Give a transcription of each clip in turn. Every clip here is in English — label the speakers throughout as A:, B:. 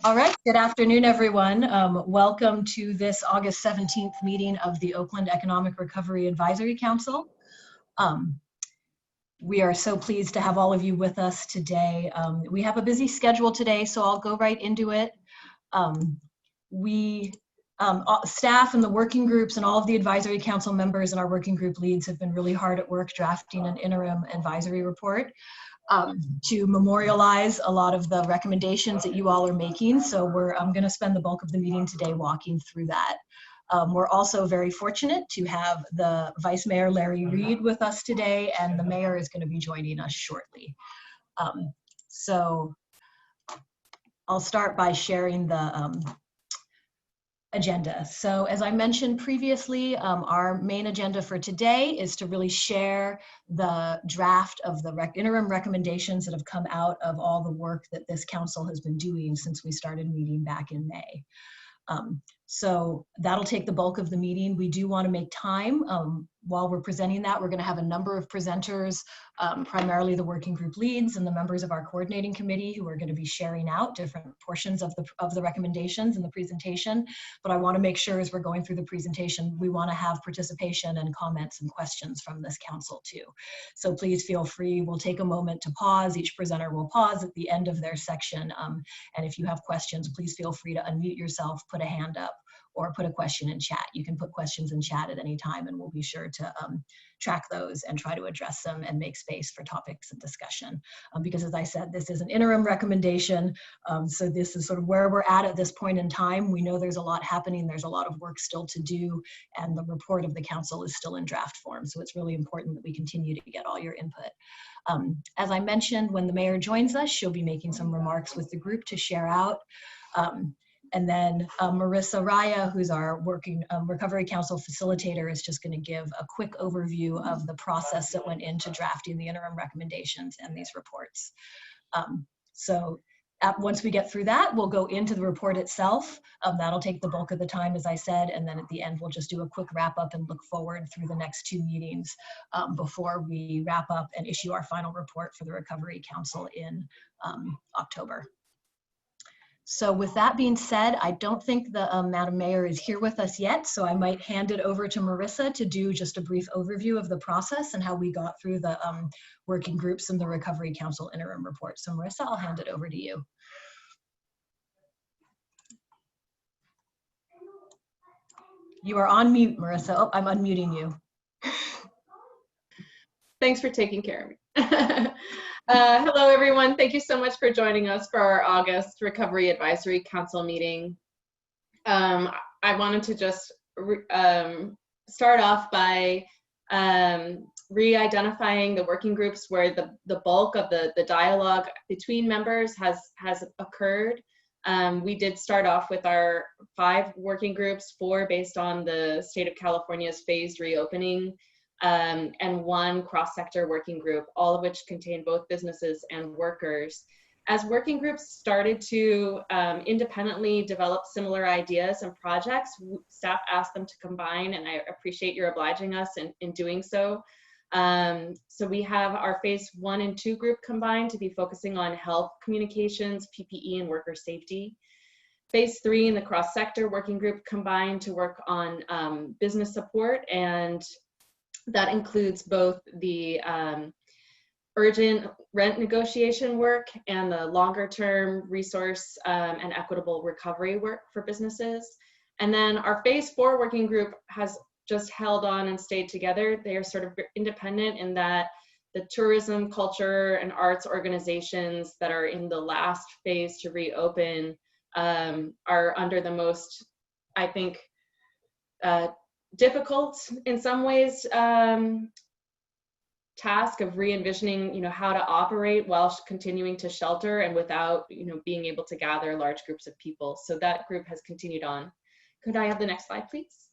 A: All right, good afternoon, everyone. Welcome to this August 17th meeting of the Oakland Economic Recovery Advisory Council. We are so pleased to have all of you with us today. We have a busy schedule today, so I'll go right into it. Staff and the working groups and all of the advisory council members and our working group leads have been really hard at work drafting an interim advisory report to memorialize a lot of the recommendations that you all are making. So I'm going to spend the bulk of the meeting today walking through that. We're also very fortunate to have the Vice Mayor Larry Reed with us today, and the mayor is going to be joining us shortly. So I'll start by sharing the agenda. So as I mentioned previously, our main agenda for today is to really share the draft of the interim recommendations that have come out of all the work that this council has been doing since we started meeting back in May. So that'll take the bulk of the meeting. We do want to make time while we're presenting that. We're going to have a number of presenters, primarily the working group leads and the members of our coordinating committee who are going to be sharing out different portions of the recommendations in the presentation. But I want to make sure as we're going through the presentation, we want to have participation and comments and questions from this council too. So please feel free. We'll take a moment to pause. Each presenter will pause at the end of their section. And if you have questions, please feel free to unmute yourself, put a hand up, or put a question in chat. You can put questions in chat at any time, and we'll be sure to track those and try to address them and make space for topics of discussion. Because as I said, this is an interim recommendation, so this is sort of where we're at this point in time. We know there's a lot happening, there's a lot of work still to do, and the report of the council is still in draft form, so it's really important that we continue to get all your input. As I mentioned, when the mayor joins us, she'll be making some remarks with the group to share out. And then Marissa Raya, who's our working Recovery Council facilitator, is just going to give a quick overview of the process that went into drafting the interim recommendations and these reports. Once we get through that, we'll go into the report itself. That'll take the bulk of the time, as I said, and then at the end, we'll just do a quick wrap up and look forward through the next 2 meetings before we wrap up and issue our final report for the Recovery Council in October. So with that being said, I don't think the Madam Mayor is here with us yet, so I might hand it over to Marissa to do just a brief overview of the process and how we got through the working groups and the Recovery Council interim report. So Marissa, I'll hand it over to you. You are on mute, Marissa. Oh, I'm unmuting you.
B: Thanks for taking care of me. Hello, everyone. Thank you so much for joining us for our August Recovery Advisory Council meeting. I wanted to just start off by re-identifying the working groups where the bulk of the dialogue between members has occurred. We did start off with our 5 working groups, 4 based on the state of California's phased reopening, and 1 cross-sector working group, all of which contain both businesses and workers. As working groups started to independently develop similar ideas and projects, staff asked them to combine, and I appreciate your obliging us in doing so. So we have our phase 1 and 2 group combined to be focusing on health communications, PPE, and worker safety. Phase 3 in the cross-sector working group combined to work on business support, and that includes both the urgent rent negotiation work and the longer-term resource and equitable recovery work for businesses. And then our phase 4 working group has just held on and stayed together. They are sort of independent in that the tourism, culture, and arts organizations that are in the last phase to reopen are under the most, I think, difficult in some ways task of re-envisioning, how to operate while continuing to shelter and without, being able to gather large groups of people. So that group has continued on. Could I have the next slide, please?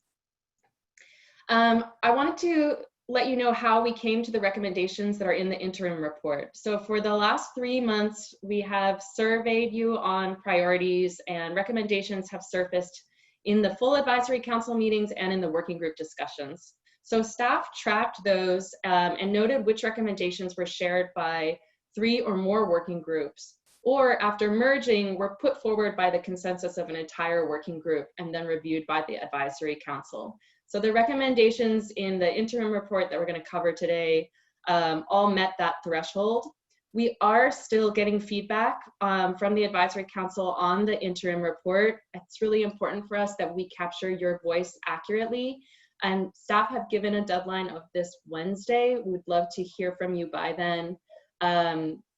B: I wanted to let you know how we came to the recommendations that are in the interim report. So for the last 3 months, we have surveyed you on priorities, and recommendations have surfaced in the full advisory council meetings and in the working group discussions. So staff tracked those and noted which recommendations were shared by 3 or more working groups. or after merging, were put forward by the consensus of an entire working group and then reviewed by the advisory council. So the recommendations in the interim report that we're going to cover today all met that threshold. We are still getting feedback from the advisory council on the interim report. It's really important for us that we capture your voice accurately, and staff have given a deadline of this Wednesday. We would love to hear from you by then,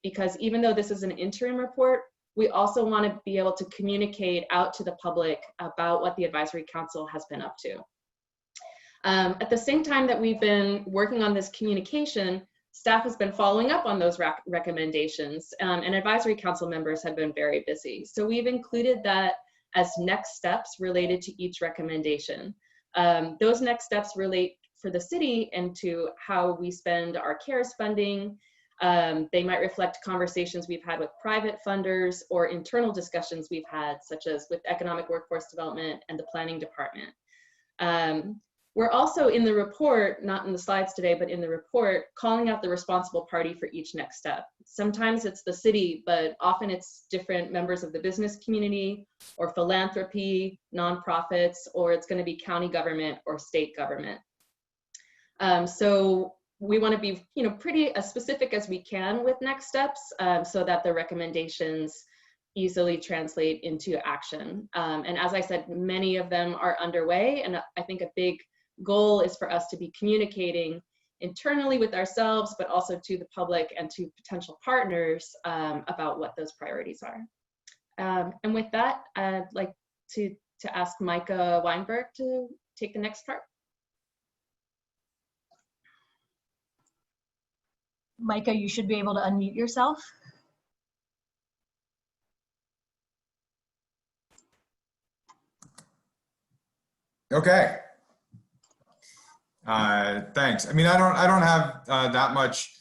B: because even though this is an interim report, we also want to be able to communicate out to the public about what the advisory council has been up to. At the same time that we've been working on this communication, staff has been following up on those recommendations, and advisory council members have been very busy. So we've included that as next steps related to each recommendation. Those next steps relate for the city and to how we spend our CARES funding. They might reflect conversations we've had with private funders or internal discussions we've had, such as with economic workforce development and the planning department. We're also in the report, not in the slides today, but in the report, calling out the responsible party for each next step. Sometimes it's the city, but often it's different members of the business community or philanthropy, nonprofits, or it's going to be county government or state government. So we want to be, pretty as specific as we can with next steps, so that the recommendations easily translate into action. And as I said, many of them are underway, and I think a big goal is for us to be communicating internally with ourselves, but also to the public and to potential partners about what those priorities are. And with that, I'd like to ask Micah Weinberg to take the next part.
A: Micah, you should be able to unmute yourself.
C: Okay. Thanks. I mean, I don't have that much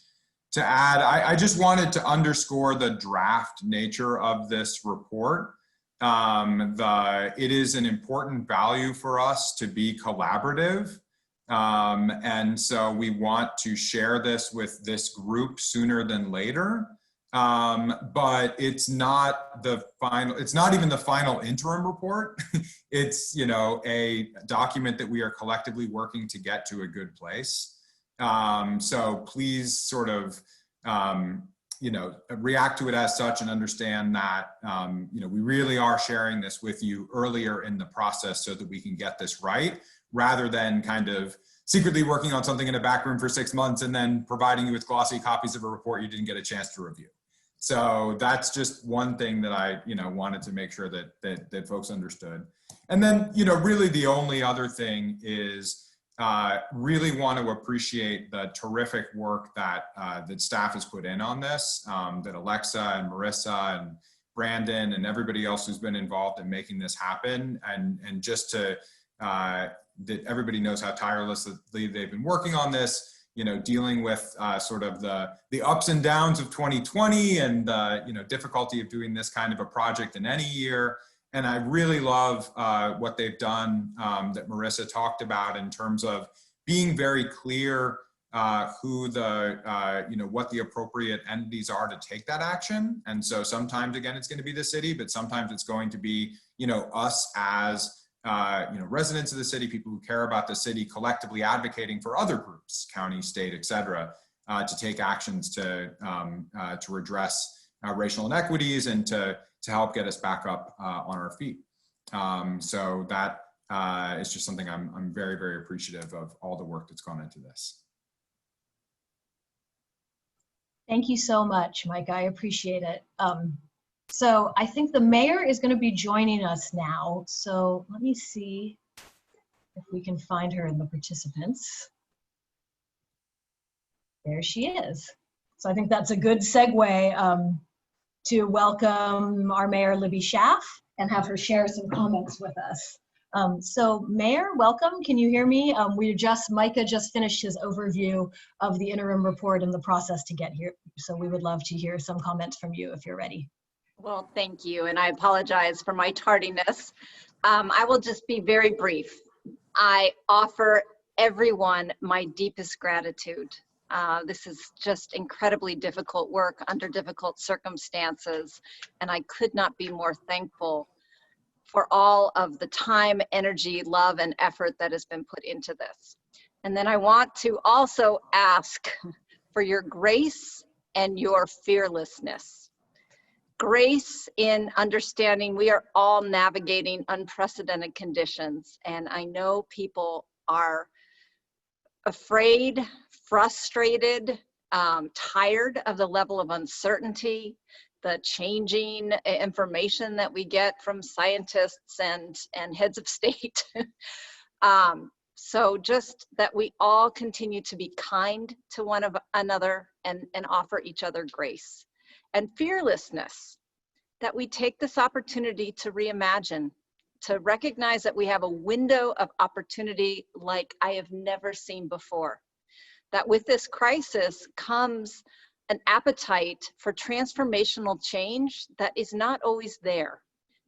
C: to add. I just wanted to underscore the draft nature of this report. It is an important value for us to be collaborative. And so we want to share this with this group sooner than later. But it's not the final, it's not even the final interim report. It's, a document that we are collectively working to get to a good place. So please sort of, react to it as such and understand that, we really are sharing this with you earlier in the process so that we can get this right, rather than kind of secretly working on something in a back room for 6 months and then providing you with glossy copies of a report you didn't get a chance to review. So that's just one thing that I, wanted to make sure that folks understood. And then, really the only other thing is really want to appreciate the terrific work that that staff has put in on this, that Alexa and Marissa and Brandon and everybody else who's been involved in making this happen, and just to that everybody knows how tirelessly they've been working on this. Dealing with sort of the ups and downs of 2020 and the difficulty of doing this kind of a project in any year. And I really love what they've done that Marissa talked about in terms of being very clear who what the appropriate entities are to take that action. And so sometimes, again, it's going to be the city, but sometimes it's going to be us as residents of the city, people who care about the city, collectively advocating for other groups, county, state, et cetera, to take actions to redress racial inequities and to help get us back up on our feet. So that is just something I'm very, very appreciative of, all the work that's gone into this.
A: Thank you so much, Mike. I appreciate it. So I think the mayor is going to be joining us now. So let me see if we can find her in the participants. There she is. So I think that's a good segue to welcome our Mayor Libby Schaaf and have her share some comments with us. So Mayor, welcome. Can you hear me? Micah just finished his overview of the interim report and the process to get here. So we would love to hear some comments from you if you're ready.
D: Well, thank you, and I apologize for my tardiness. I will just be very brief. I offer everyone my deepest gratitude This is just incredibly difficult work under difficult circumstances, and I could not be more thankful for all of the time, energy, love, and effort that has been put into this. And then I want to also ask for your grace and your fearlessness. Grace in understanding we are all navigating unprecedented conditions, and I know people are afraid, frustrated, tired of the level of uncertainty, the changing information that we get from scientists and heads of state. So just that we all continue to be kind to one another and offer each other grace. And fearlessness, that we take this opportunity to reimagine, to recognize that we have a window of opportunity like I have never seen before. That with this crisis comes an appetite for transformational change that is not always there.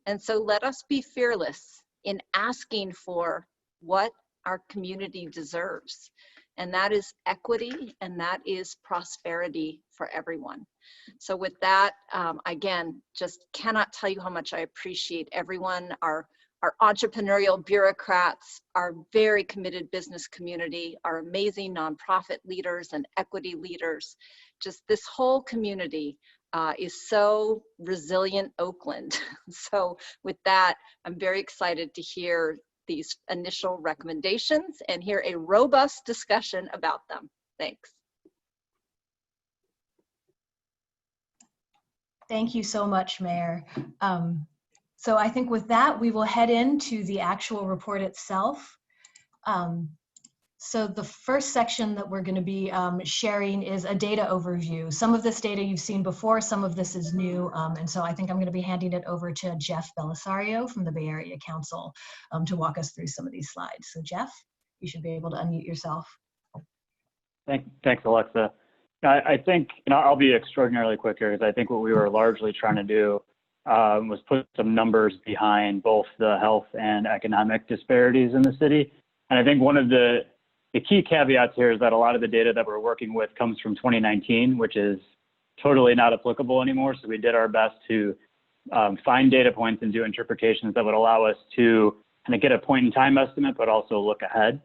D: And so let us be fearless in asking for what our community deserves. And that is equity, and that is prosperity for everyone. So with that, again, just cannot tell you how much I appreciate everyone, our entrepreneurial bureaucrats, our very committed business community, our amazing nonprofit leaders and equity leaders. Just this whole community is so resilient Oakland. So with that, I'm very excited to hear these initial recommendations and hear a robust discussion about them. Thanks.
A: Thank you so much, Mayor. So I think with that, we will head into the actual report itself. So the first section that we're going to be sharing is a data overview. Some of this data you've seen before, some of this is new. And so I think I'm going to be handing it over to Jeff Belisario from the Bay Area Council to walk us through some of these slides. So Jeff, you should be able to unmute yourself.
E: Thanks, Alexa. I think, I'll be extraordinarily quick here because I think what we were largely trying to do was put some numbers behind both the health and economic disparities in the city. And I think one of the key caveats here is that a lot of the data that we're working with comes from 2019, which is totally not applicable anymore. So we did our best to find data points and do interpretations that would allow us to kind of get a point in time estimate, but also look ahead.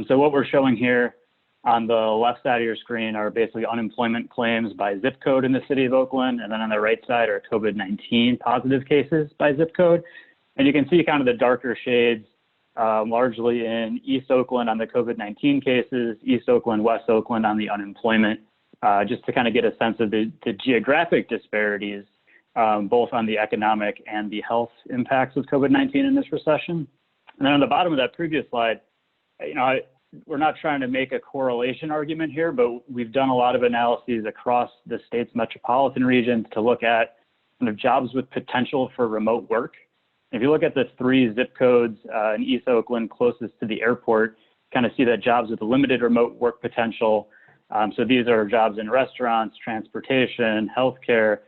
E: So what we're showing here on the left side of your screen are basically unemployment claims by zip code in the city of Oakland. And then on the right side are COVID-19 positive cases by zip code. And you can see kind of the darker shades largely in East Oakland on the COVID-19 cases, East Oakland, West Oakland on the unemployment, just to kind of get a sense of the geographic disparities, both on the economic and the health impacts of COVID-19 in this recession. And then on the bottom of that previous slide, we're not trying to make a correlation argument here, but we've done a lot of analyses across the state's metropolitan regions to look at kind of jobs with potential for remote work. If you look at the 3 zip codes in East Oakland closest to the airport, kind of see that jobs with limited remote work potential. So these are jobs in restaurants, transportation, healthcare.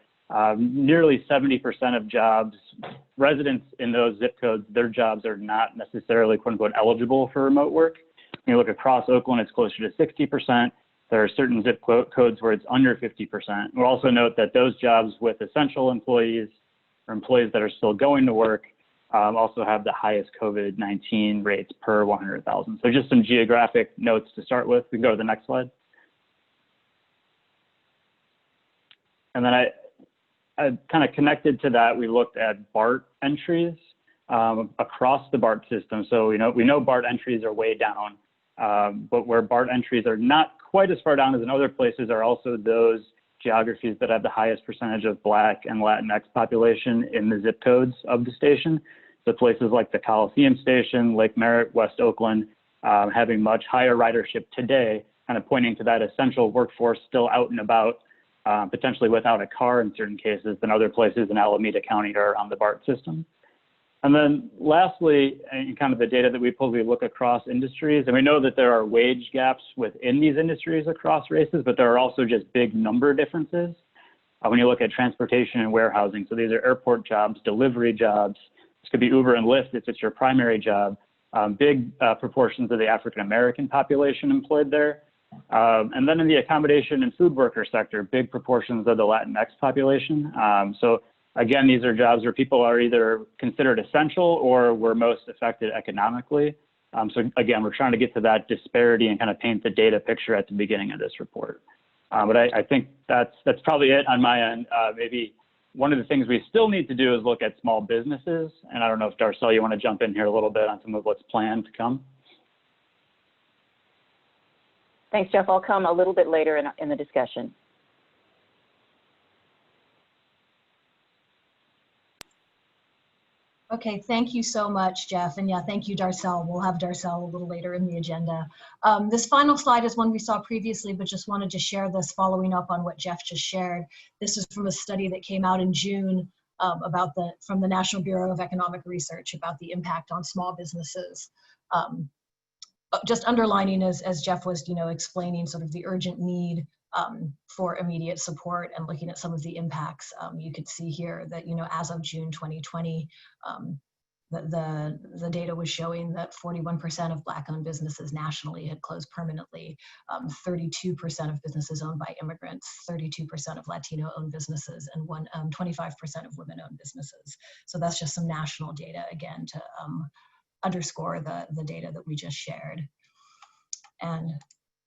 E: Nearly 70% of jobs, residents in those zip codes, their jobs are not necessarily quote unquote eligible for remote work. When you look across Oakland, it's closer to 60%. There are certain zip codes where it's under 50%. We'll also note that those jobs with essential employees or employees that are still going to work also have the highest COVID-19 rates per 100,000. So just some geographic notes to start with. We can go to the next slide. And then I kind of connected to that, we looked at BART entries across the BART system. So we know BART entries are way down, but where BART entries are not quite as far down as in other places are also those geographies that have the highest percentage of Black and Latinx population in the zip codes of the station. So places like the Coliseum Station, Lake Merritt, West Oakland, having much higher ridership today, kind of pointing to that essential workforce still out and about, potentially without a car in certain cases than other places in Alameda County or on the BART system. And then lastly, in kind of the data that we pulled, we look across industries, and we know that there are wage gaps within these industries across races, but there are also just big number differences. When you look at transportation and warehousing, so these are airport jobs, delivery jobs, this could be Uber and Lyft if it's your primary job, big proportions of the African-American population employed there. And then in the accommodation and food worker sector, big proportions of the Latinx population. So again, these are jobs where people are either considered essential or were most affected economically. So again, we're trying to get to that disparity and kind of paint the data picture at the beginning of this report. But I think that's probably it on my end. Maybe one of the things we still need to do is look at small businesses. And I don't know if Darcel, you want to jump in here a little bit on some of what's planned to come.
F: Thanks, Jeff. I'll come a little bit later in the discussion.
A: Okay, thank you so much, Jeff. And yeah, thank you, Darcel. We'll have Darcel a little later in the agenda. This final slide is one we saw previously, but just wanted to share this following up on what Jeff just shared. This is from a study that came out in June from the National Bureau of Economic Research about the impact on small businesses. Just underlining, as Jeff was, explaining sort of the urgent need for immediate support and looking at some of the impacts. You could see here that, as of June 2020, the data was showing that 41% of Black-owned businesses nationally had closed permanently, 32% of businesses owned by immigrants, 32% of Latino-owned businesses, and 25% of women-owned businesses. So that's just some national data, again, to underscore the data that we just shared. And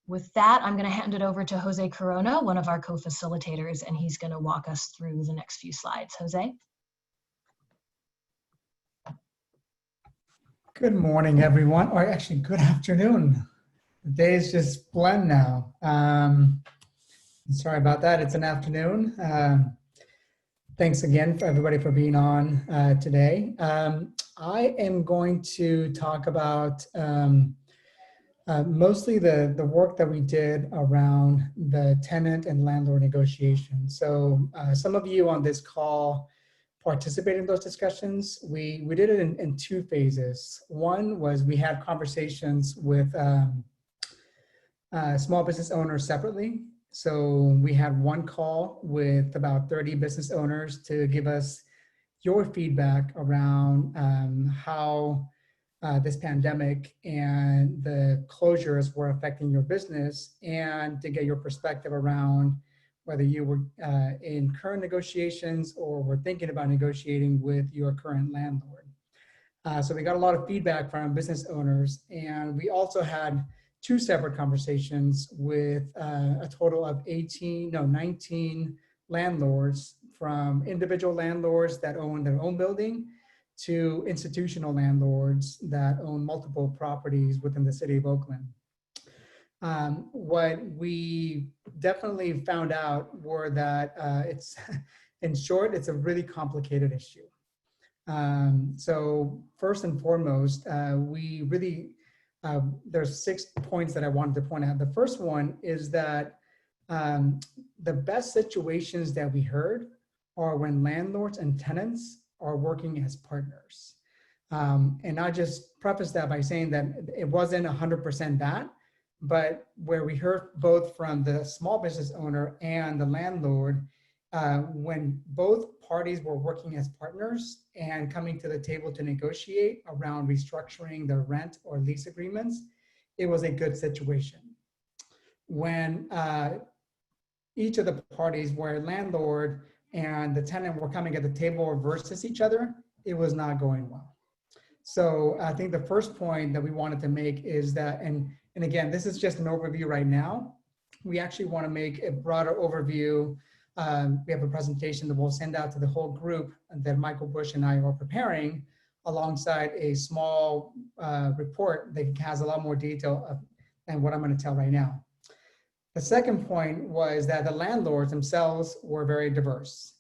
A: with that, I'm going to hand it over to Jose Corona, one of our co-facilitators, and he's going to walk us through the next few slides. Jose?
G: Good morning, everyone, or actually good afternoon. The days just blend now. Sorry about that, it's an afternoon. Thanks again for everybody for being on today. I am going to talk about mostly the work that we did around the tenant and landlord negotiations. So some of you on this call participated in those discussions. We did it in two phases. One was we had conversations with small business owners separately. So we had one call with about 30 business owners to give us your feedback around how this pandemic and the closures were affecting your business, and to get your perspective around whether you were in current negotiations or were thinking about negotiating with your current landlord. So we got a lot of feedback from business owners, and we also had two separate conversations with a total of 19 landlords, from individual landlords that own their own building to institutional landlords that own multiple properties within the city of Oakland. What we definitely found out were that in short, it's a really complicated issue. So first and foremost, there's 6 points that I wanted to point out. The first one is that the best situations that we heard are when landlords and tenants are working as partners. And I just preface that by saying that it wasn't 100% that, but where we heard both from the small business owner and the landlord, when both parties were working as partners and coming to the table to negotiate around restructuring their rent or lease agreements, it was a good situation. When each of the parties, where landlord and the tenant were coming at the table versus each other, it was not going well. So I think the first point that we wanted to make is that, and again, this is just an overview right now. We actually want to make a broader overview. We have a presentation that we'll send out to the whole group that Michael Bush and I are preparing, alongside a small report that has a lot more detail than what I'm going to tell right now. The second point was that the landlords themselves were very diverse.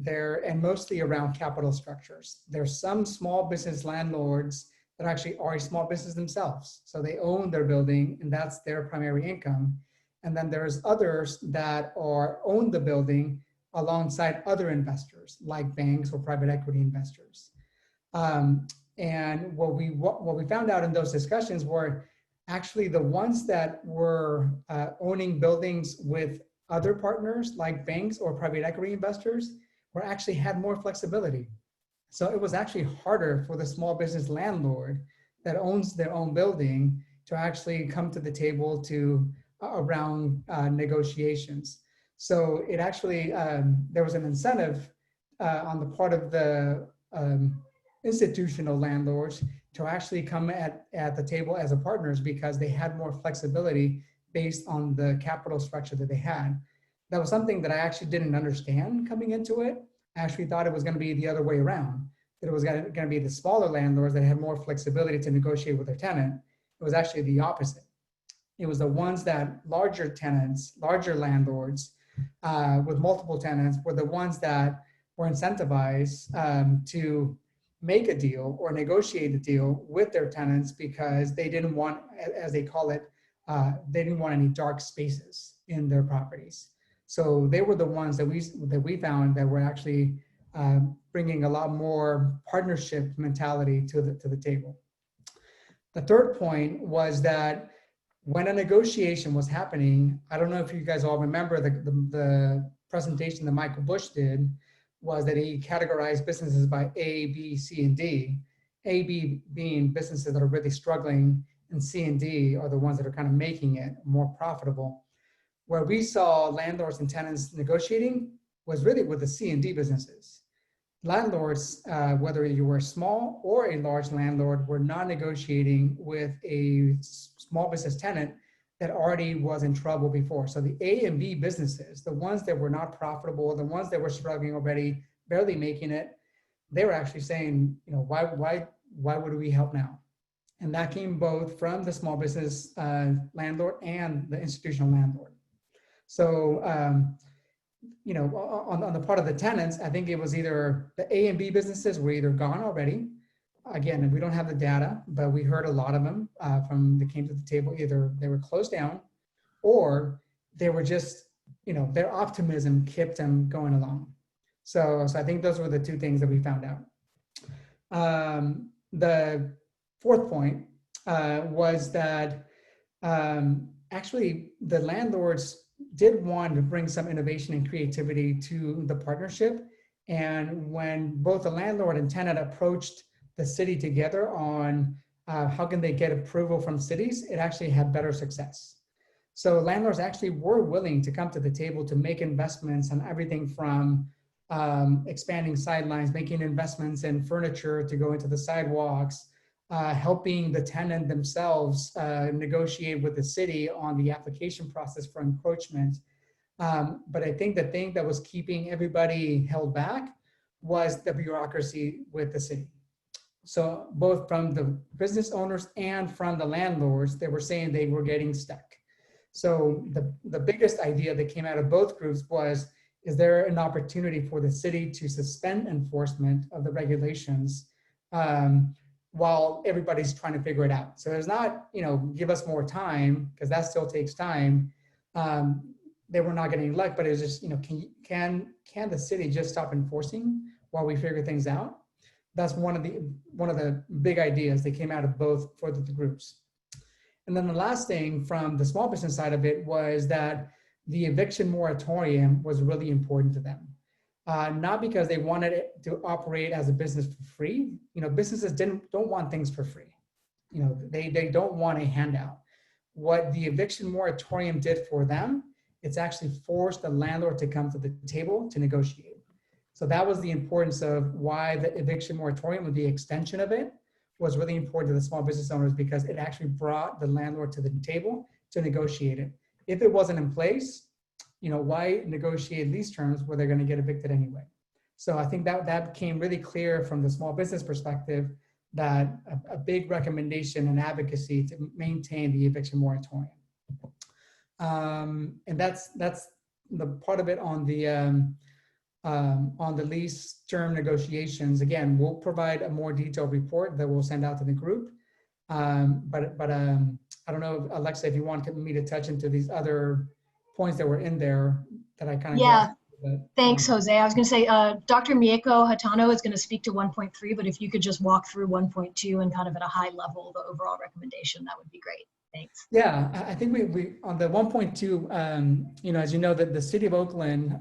G: And mostly around capital structures. There's some small business landlords that actually are a small business themselves. So they own their building and that's their primary income. And then there's others that own the building alongside other investors, like banks or private equity investors. And what we found out in those discussions were actually the ones that were owning buildings with other partners, like banks or private equity investors, were actually had more flexibility. So it was actually harder for the small business landlord that owns their own building to actually come to the table to around negotiations. So it actually, there was an incentive on the part of the institutional landlords to actually come at the table as a partners because they had more flexibility based on the capital structure that they had. That was something that I actually didn't understand coming into it. I actually thought it was going to be the other way around, that it was going to be the smaller landlords that had more flexibility to negotiate with their tenant. It was actually the opposite. It was the ones that larger tenants, larger landlords with multiple tenants were the ones that were incentivized to make a deal or negotiate a deal with their tenants because they didn't want, as they call it, they didn't want any dark spaces in their properties. So they were the ones that we found that were actually bringing a lot more partnership mentality to the table. The third point was that when a negotiation was happening, I don't know if you guys all remember the presentation that Michael Bush did, was that he categorized businesses by A, B, C, and D. A, B being businesses that are really struggling, and C and D are the ones that are kind of making it more profitable. Where we saw landlords and tenants negotiating was really with the C and D businesses. Landlords, whether you were small or a large landlord, were not negotiating with a small business tenant that already was in trouble before. So the A and B businesses, the ones that were not profitable, the ones that were struggling already, barely making it, they were actually saying, you know, why would we help now? And that came both from the small business landlord and the institutional landlord. So, you know, on the part of the tenants, I think it was either the A and B businesses were either gone already. Again, we don't have the data, but we heard a lot of them from that came to the table. Either they were closed down or they were just, you know, their optimism kept them going along. So I think those were the two things that we found out. The fourth point was that actually the landlords did want to bring some innovation and creativity to the partnership. And when both the landlord and tenant approached the city together on how can they get approval from cities, it actually had better success. So landlords actually were willing to come to the table to make investments on everything from expanding sidelines, making investments in furniture to go into the sidewalks, helping the tenant themselves negotiate with the city on the application process for encroachment. But I think the thing that was keeping everybody held back was the bureaucracy with the city. So both from the business owners and from the landlords, they were saying they were getting stuck. So the biggest idea that came out of both groups was, is there an opportunity for the city to suspend enforcement of the regulations while everybody's trying to figure it out? So there's not, you know, give us more time, because that still takes time. They were not getting luck, but it was just, you know, can the city just stop enforcing while we figure things out? That's one of the big ideas that came out of both for the groups. And then the last thing from the small business side of it was that the eviction moratorium was really important to them. Not because they wanted it to operate as a business for free. You know, businesses don't want things for free. You know, they don't want a handout. What the eviction moratorium did for them, it's actually forced the landlord to come to the table to negotiate. So that was the importance of why the eviction moratorium, with the extension of it, was really important to the small business owners, because it actually brought the landlord to the table to negotiate it. If it wasn't in place, you know, why negotiate lease terms where they're going to get evicted anyway? So I think that became really clear from the small business perspective, that a big recommendation and advocacy to maintain the eviction moratorium. And that's the part of it on the lease term negotiations. Again, we'll provide a more detailed report that we'll send out to the group. But I don't know, Alexa, if you want me to touch into these other points that were in there that I kind of—
A: Yeah, thanks, Jose. I was going to say, Dr. Mieko Hatano is going to speak to 1.3, but if you could just walk through 1.2 and kind of at a high level, the overall recommendation, that would be great. Thanks.
G: Yeah, I think we on the 1.2, you know, as you know, that the city of Oakland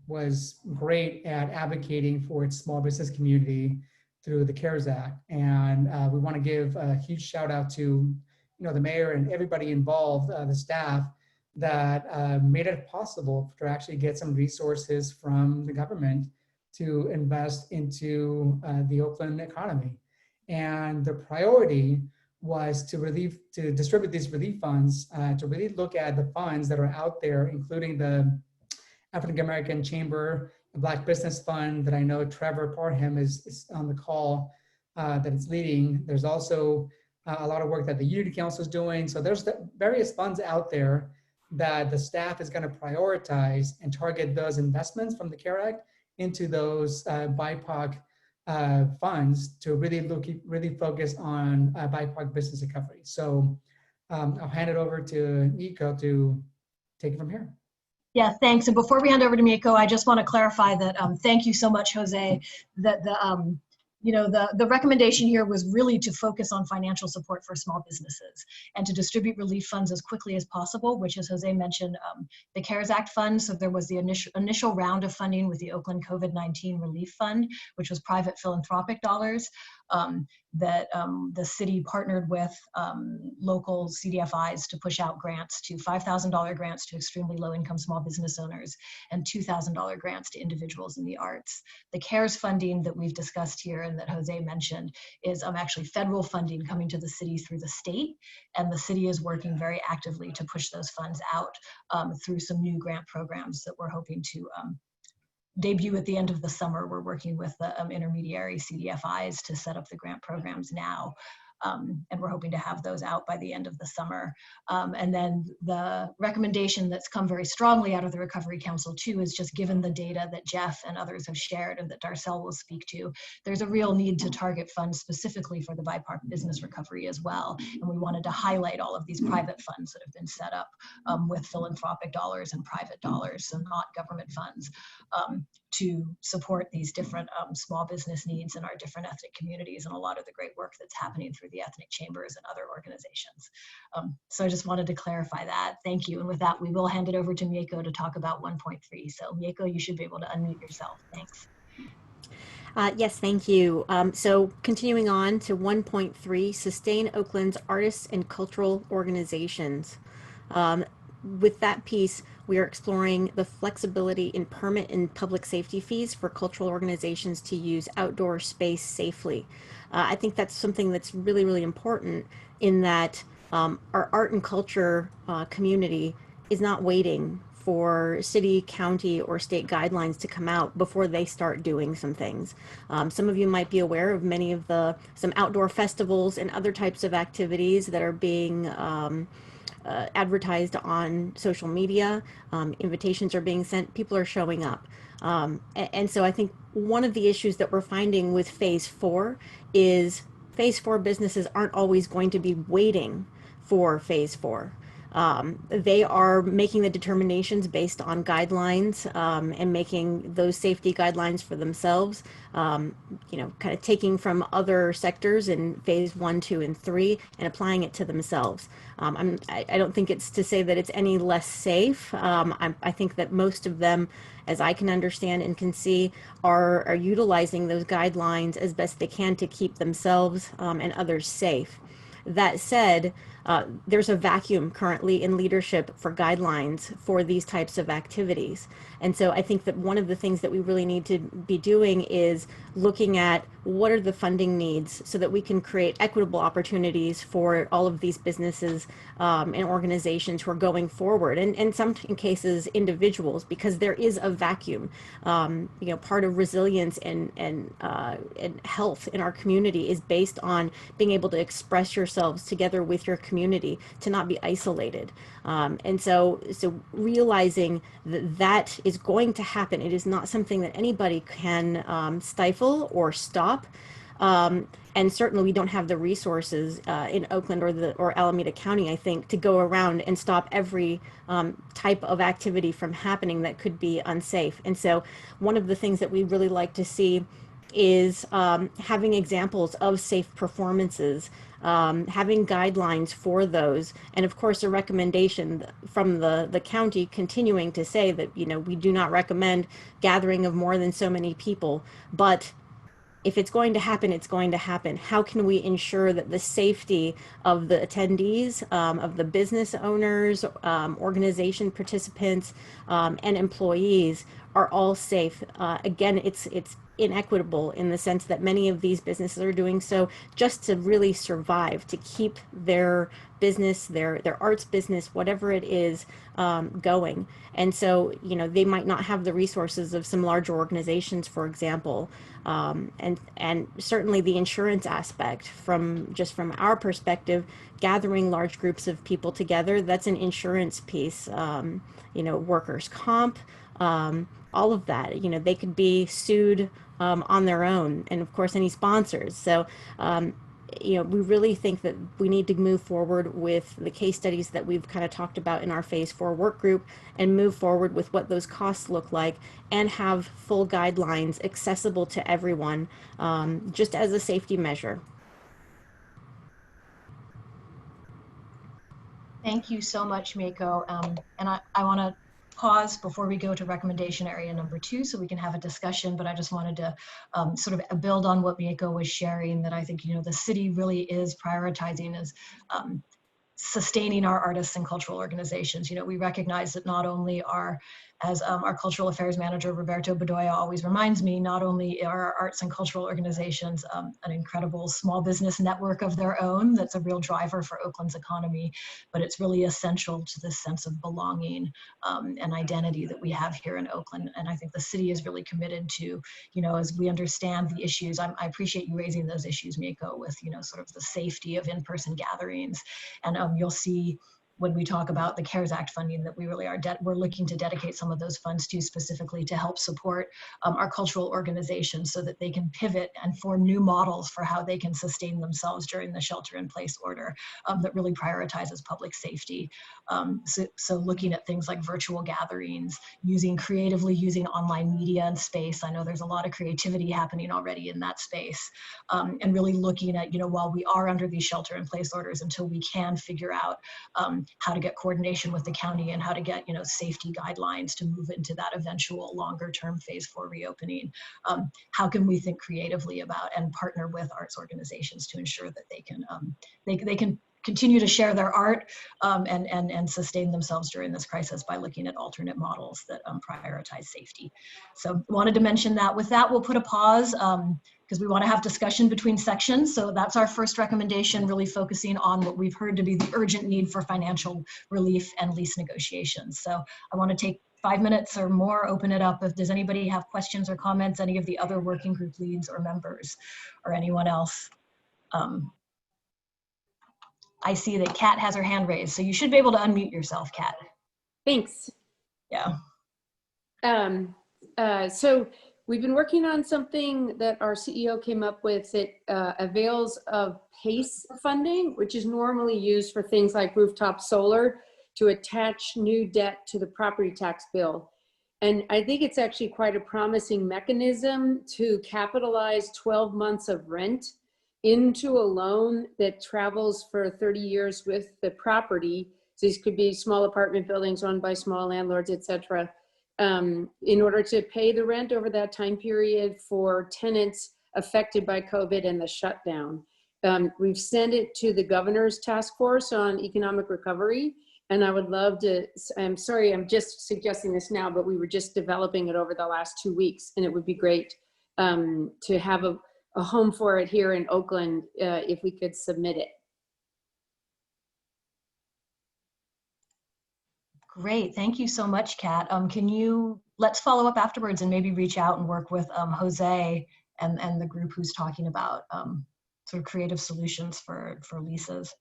G: was great at advocating for its small business community through the CARES Act. And we want to give a huge shout out to, you know, the mayor and everybody involved, the staff, that made it possible to actually get some resources from the government to invest into the Oakland economy. And the priority was to distribute these relief funds, to really look at the funds that are out there, including the African American Chamber, the Black Business Fund that I know Trevor Parham is on the call that it's leading. There's also a lot of work that the Unity Council is doing. So there's various funds out there that the staff is going to prioritize and target those investments from the CARE Act into those BIPOC funds to really focus on BIPOC business recovery. So I'll hand it over to Nico to take it from here.
A: Yeah, thanks. And before we hand over to Miko, I just want to clarify that thank you so much, Jose, that the recommendation here was really to focus on financial support for small businesses and to distribute relief funds as quickly as possible, which, as Jose mentioned, the CARES Act fund. So there was the initial round of funding with the Oakland COVID-19 Relief Fund, which was private philanthropic dollars that the city partnered with local CDFIs to push out grants to $5,000 grants to extremely low-income small business owners and $2,000 grants to individuals in the arts. The CARES funding that we've discussed here and that Jose mentioned is actually federal funding coming to the city through the state, and the city is working very actively to push those funds out through some new grant programs that we're hoping to debut at the end of the summer. We're working with the intermediary CDFIs to set up the grant programs now. And we're hoping to have those out by the end of the summer. And then the recommendation that's come very strongly out of the Recovery Council too is just given the data that Jeff and others have shared and that Darcel will speak to, there's a real need to target funds specifically for the BIPOC business recovery as well. And we wanted to highlight all of these private funds that have been set up with philanthropic dollars and private dollars, so not government funds, to support these different small business needs in our different ethnic communities and a lot of the great work that's happening through the ethnic chambers and other organizations. So I just wanted to clarify that. Thank you. And with that, we will hand it over to Mieko to talk about 1.3. So Mieko, you should be able to unmute yourself. Thanks.
H: Yes, thank you. So continuing on to 1.3, sustain Oakland's artists and cultural organizations. With that piece, we are exploring the flexibility in permit and public safety fees for cultural organizations to use outdoor space safely. I think that's something that's really, really important in that our art and culture community is not waiting for city, county, or state guidelines to come out before they start doing some things. Some of you might be aware of many of some outdoor festivals and other types of activities that are being advertised on social media. Invitations are being sent, people are showing up. And so I think one of the issues that we're finding with phase 4 is phase 4 businesses aren't always going to be waiting for phase 4. They are making the determinations based on guidelines and making those safety guidelines for themselves, kind of taking from other sectors in phase 1, 2, and 3 and applying it to themselves. I don't think it's to say that it's any less safe. I think that most of them, as I can understand and can see, are utilizing those guidelines as best they can to keep themselves and others safe. That said, there's a vacuum currently in leadership for guidelines for these types of activities. And so I think that one of the things that we really need to be doing is looking at what are the funding needs so that we can create equitable opportunities for all of these businesses and organizations who are going forward, and in some cases individuals, because there is a vacuum. Part of resilience and health in our community is based on being able to express yourselves together with your community, to not be isolated. And so realizing that is going to happen. It is not something that anybody can stifle or stop. And certainly we don't have the resources in Oakland or Alameda County, I think, to go around and stop every type of activity from happening that could be unsafe. And so one of the things that we really like to see is having examples of safe performances, having guidelines for those, and of course a recommendation from the county continuing to say that we do not recommend gathering of more than so many people, but if it's going to happen, it's going to happen. How can we ensure that the safety of the attendees, of the business owners, organization participants, and employees are all safe? Again, it's inequitable in the sense that many of these businesses are doing so just to really survive, to keep their business, their arts business, whatever it is, going. And so, they might not have the resources of some larger organizations, for example. And certainly the insurance aspect, from our perspective, gathering large groups of people together, that's an insurance piece. Workers' comp, all of that. They could be sued on their own, and of course any sponsors. So we really think that we need to move forward with the case studies that we've kind of talked about in our phase 4 work group, and move forward with what those costs look like, and have full guidelines accessible to everyone, just as a safety measure.
A: Thank you so much, Mako. And I want to pause before we go to recommendation area number 2 so we can have a discussion, but I just wanted to sort of build on what Mako was sharing, that I think, the city really is prioritizing is sustaining our artists and cultural organizations. We recognize that not only are, as our cultural affairs manager, Roberto Bedoya, always reminds me, not only are our arts and cultural organizations an incredible small business network of their own that's a real driver for Oakland's economy, but it's really essential to this sense of belonging and identity that we have here in Oakland. And I think the city is really committed to, as we understand the issues, I appreciate you raising those issues, Miko, with, sort of the safety of in-person gatherings. And you'll see when we talk about the CARES Act funding that we really are, we're looking to dedicate some of those funds to specifically to help support our cultural organizations so that they can pivot and form new models for how they can sustain themselves during the shelter-in-place order that really prioritizes public safety. So looking at things like virtual gatherings, creatively using online media and space. I know there's a lot of creativity happening already in that space, and really looking at, while we are under these shelter-in-place orders, until we can figure out how to get coordination with the county and how to get, safety guidelines to move into that eventual longer term phase 4 reopening. How can we think creatively about and partner with arts organizations to ensure that they can continue to share their art and sustain themselves during this crisis by looking at alternate models that prioritize safety. So wanted to mention that. With that, we'll put a pause because we want to have discussion between sections. So that's our first recommendation, really focusing on what we've heard to be the urgent need for financial relief and lease negotiations. So I want to take 5 minutes or more, open it up. If does anybody have questions or comments, any of the other working group leads or members or anyone else? I see that Kat has her hand raised, so you should be able to unmute yourself, Kat.
I: Thanks.
A: Yeah.
I: So we've been working on something that our CEO came up with that avails of PACE funding, which is normally used for things like rooftop solar to attach new debt to the property tax bill. And I think it's actually quite a promising mechanism to capitalize 12 months of rent into a loan that travels for 30 years with the property. So these could be small apartment buildings owned by small landlords, et cetera, in order to pay the rent over that time period for tenants affected by COVID and the shutdown. We've sent it to the governor's task force on economic recovery. And I would love to, I'm sorry, I'm just suggesting this now, but we were just developing it over the last 2 weeks, and it would be great to have a home for it here in Oakland if we could submit it.
A: Great, thank you so much, Kat. Let's follow up afterwards and maybe reach out and work with Jose and the group who's talking about sort of creative solutions for leases.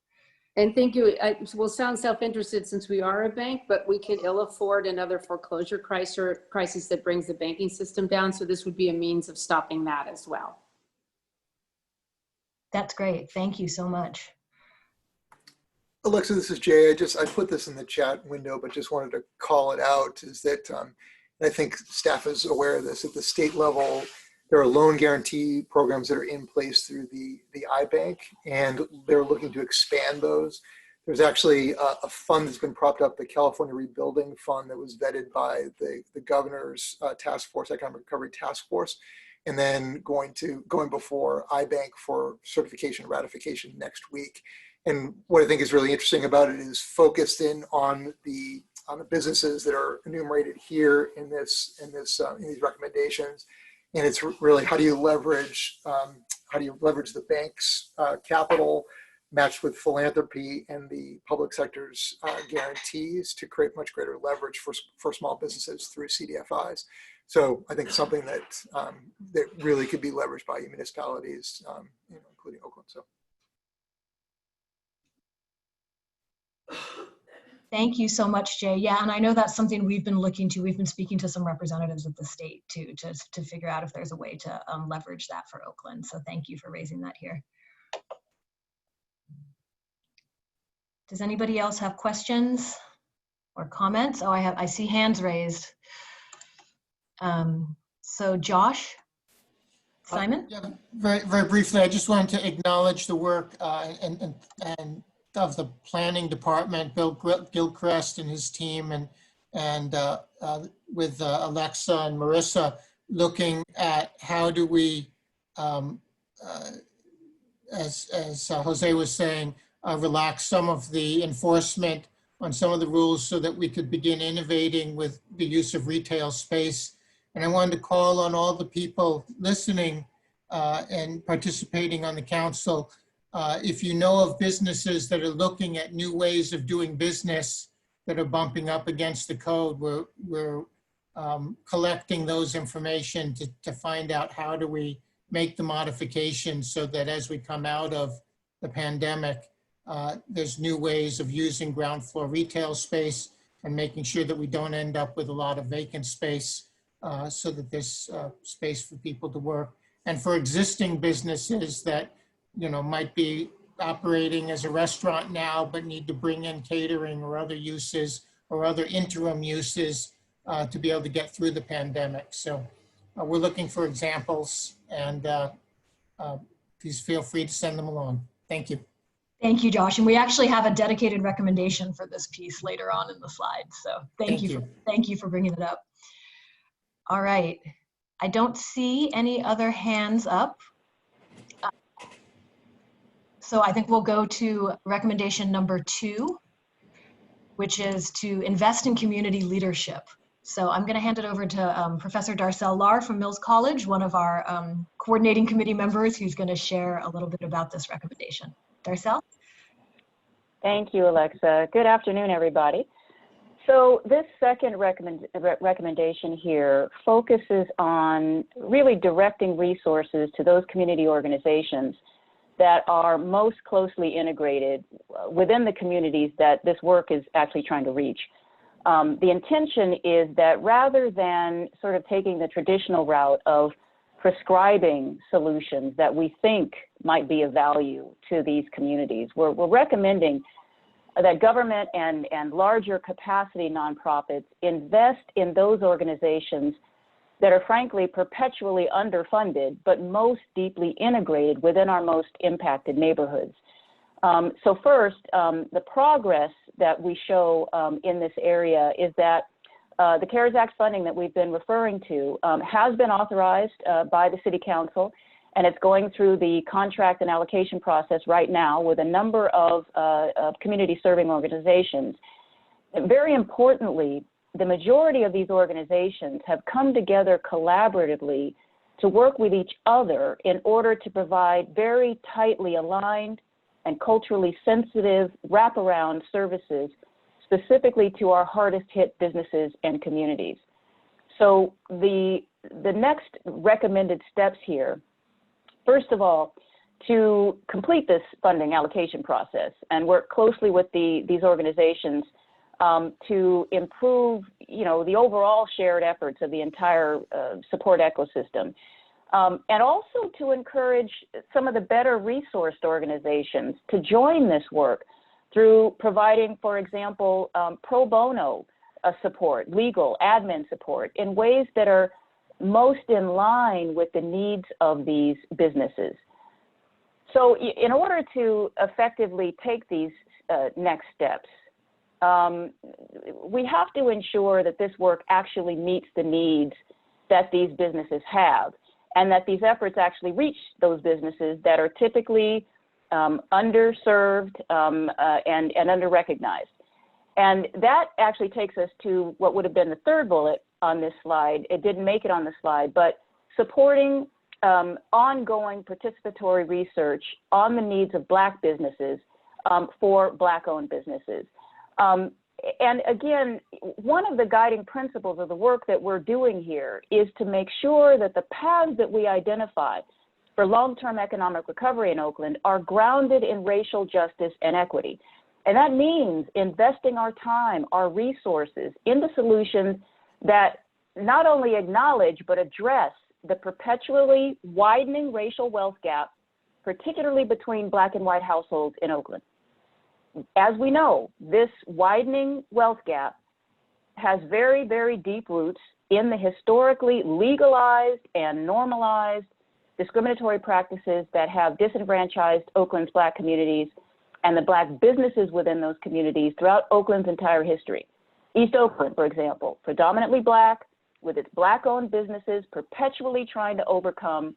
I: And thank you. We'll sound self-interested since we are a bank, but we can ill afford another foreclosure crisis that brings the banking system down. So this would be a means of stopping that as well.
A: That's great. Thank you so much.
J: Alexa, this is Jay. I put this in the chat window, but just wanted to call it out, is that I think staff is aware of this. At the state level, there are loan guarantee programs that are in place through the iBank, and they're looking to expand those. There's actually a fund that's been propped up, the California Rebuilding Fund, that was vetted by the governor's task force, Economic Recovery Task Force. and then going before iBank for certification ratification next week. And what I think is really interesting about it is focused in on the businesses that are enumerated here in these recommendations. And it's really how do you leverage the bank's capital matched with philanthropy and the public sector's guarantees to create much greater leverage for small businesses through CDFIs. So I think something that really could be leveraged by municipalities, including Oakland. So.
A: Thank you so much, Jay. Yeah, and I know that's something we've been looking to. We've been speaking to some representatives of the state too, to figure out if there's a way to leverage that for Oakland. So thank you for raising that here. Does anybody else have questions or comments? Oh, I see hands raised. So Josh, Simon?
K: Yeah, very briefly, I just wanted to acknowledge the work and of the planning department, Bill Gilchrist and his team, and with Alexa and Marissa, looking at how do we, as Jose was saying, relax some of the enforcement on some of the rules so that we could begin innovating with the use of retail space. And I wanted to call on all the people listening and participating on the council. If you know of businesses that are looking at new ways of doing business that are bumping up against the code, we're collecting those information to find out how do we make the modifications so that as we come out of the pandemic, there's new ways of using ground floor retail space and making sure that we don't end up with a lot of vacant space so that there's space for people to work. And for existing businesses that might be operating as a restaurant now, but need to bring in catering or other uses or other interim uses to be able to get through the pandemic. So we're looking for examples, and please feel free to send them along. Thank you.
A: Thank you, Josh. And we actually have a dedicated recommendation for this piece later on in the slides. So thank you for bringing it up. All right. I don't see any other hands up. So I think we'll go to recommendation number 2, which is to invest in community leadership. So I'm going to hand it over to Professor Darcel Lahr from Mills College, one of our coordinating committee members, who's going to share a little bit about this recommendation. Darcel?
F: Thank you, Alexa. Good afternoon, everybody. So this second recommendation here focuses on really directing resources to those community organizations that are most closely integrated within the communities that this work is actually trying to reach. The intention is that rather than sort of taking the traditional route of prescribing solutions that we think might be of value to these communities, we're recommending that government and larger capacity nonprofits invest in those organizations that are frankly perpetually underfunded, but most deeply integrated within our most impacted neighborhoods. So first, the progress that we show in this area is that the CARES Act funding that we've been referring to has been authorized by the City Council, and it's going through the contract and allocation process right now with a number of community serving organizations. And very importantly, the majority of these organizations have come together collaboratively to work with each other in order to provide very tightly aligned and culturally sensitive wraparound services specifically to our hardest hit businesses and communities. So the next recommended steps here, first of all, to complete this funding allocation process and work closely with these organizations to improve, the overall shared efforts of the entire support ecosystem. And also to encourage some of the better resourced organizations to join this work through providing, for example, pro bono support, legal, admin support in ways that are most in line with the needs of these businesses. So in order to effectively take these next steps, we have to ensure that this work actually meets the needs that these businesses have. and that these efforts actually reach those businesses that are typically underserved and under-recognized. And that actually takes us to what would have been the third bullet on this slide. It didn't make it on the slide, but supporting ongoing participatory research on the needs of Black businesses for Black-owned businesses. And again, one of the guiding principles of the work that we're doing here is to make sure that the paths that we identify for long-term economic recovery in Oakland are grounded in racial justice and equity. And that means investing our time, our resources into solutions that not only acknowledge but address the perpetually widening racial wealth gap, particularly between Black and white households in Oakland. As we know, this widening wealth gap has very, very deep roots in the historically legalized and normalized discriminatory practices that have disenfranchised Oakland's Black communities and the Black businesses within those communities throughout Oakland's entire history. East Oakland, for example, predominantly Black, with its Black-owned businesses perpetually trying to overcome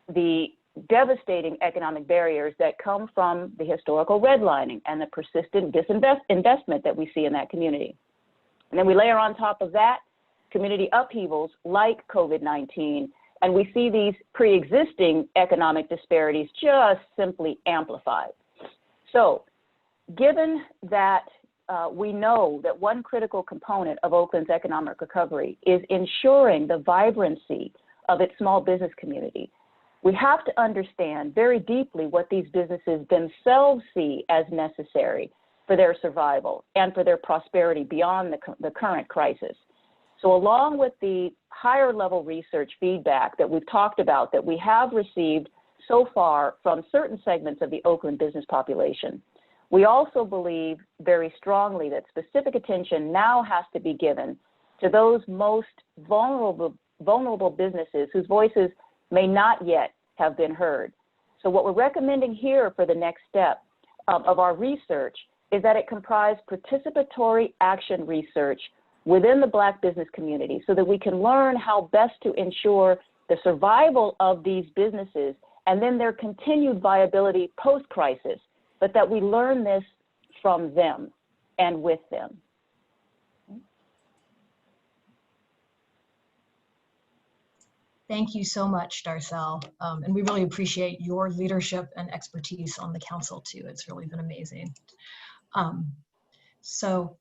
F: the devastating economic barriers that come from the historical redlining and the persistent disinvestment that we see in that community. And then we layer on top of that community upheavals like COVID-19, and we see these pre-existing economic disparities just simply amplified. So, given that we know that one critical component of Oakland's economic recovery is ensuring the vibrancy of its small business community, we have to understand very deeply what these businesses themselves see as necessary for their survival and for their prosperity beyond the current crisis. So along with the higher level research feedback that we've talked about that we have received so far from certain segments of the Oakland business population, we also believe very strongly that specific attention now has to be given to those most vulnerable businesses whose voices may not yet have been heard. So what we're recommending here for the next step of our research is that it comprise participatory action research within the Black business community so that we can learn how best to ensure the survival of these businesses and then their continued viability post-crisis, but that we learn this from them and with them.
A: Thank you so much, Darcel. And we really appreciate your leadership and expertise on the council too. It's really been amazing. So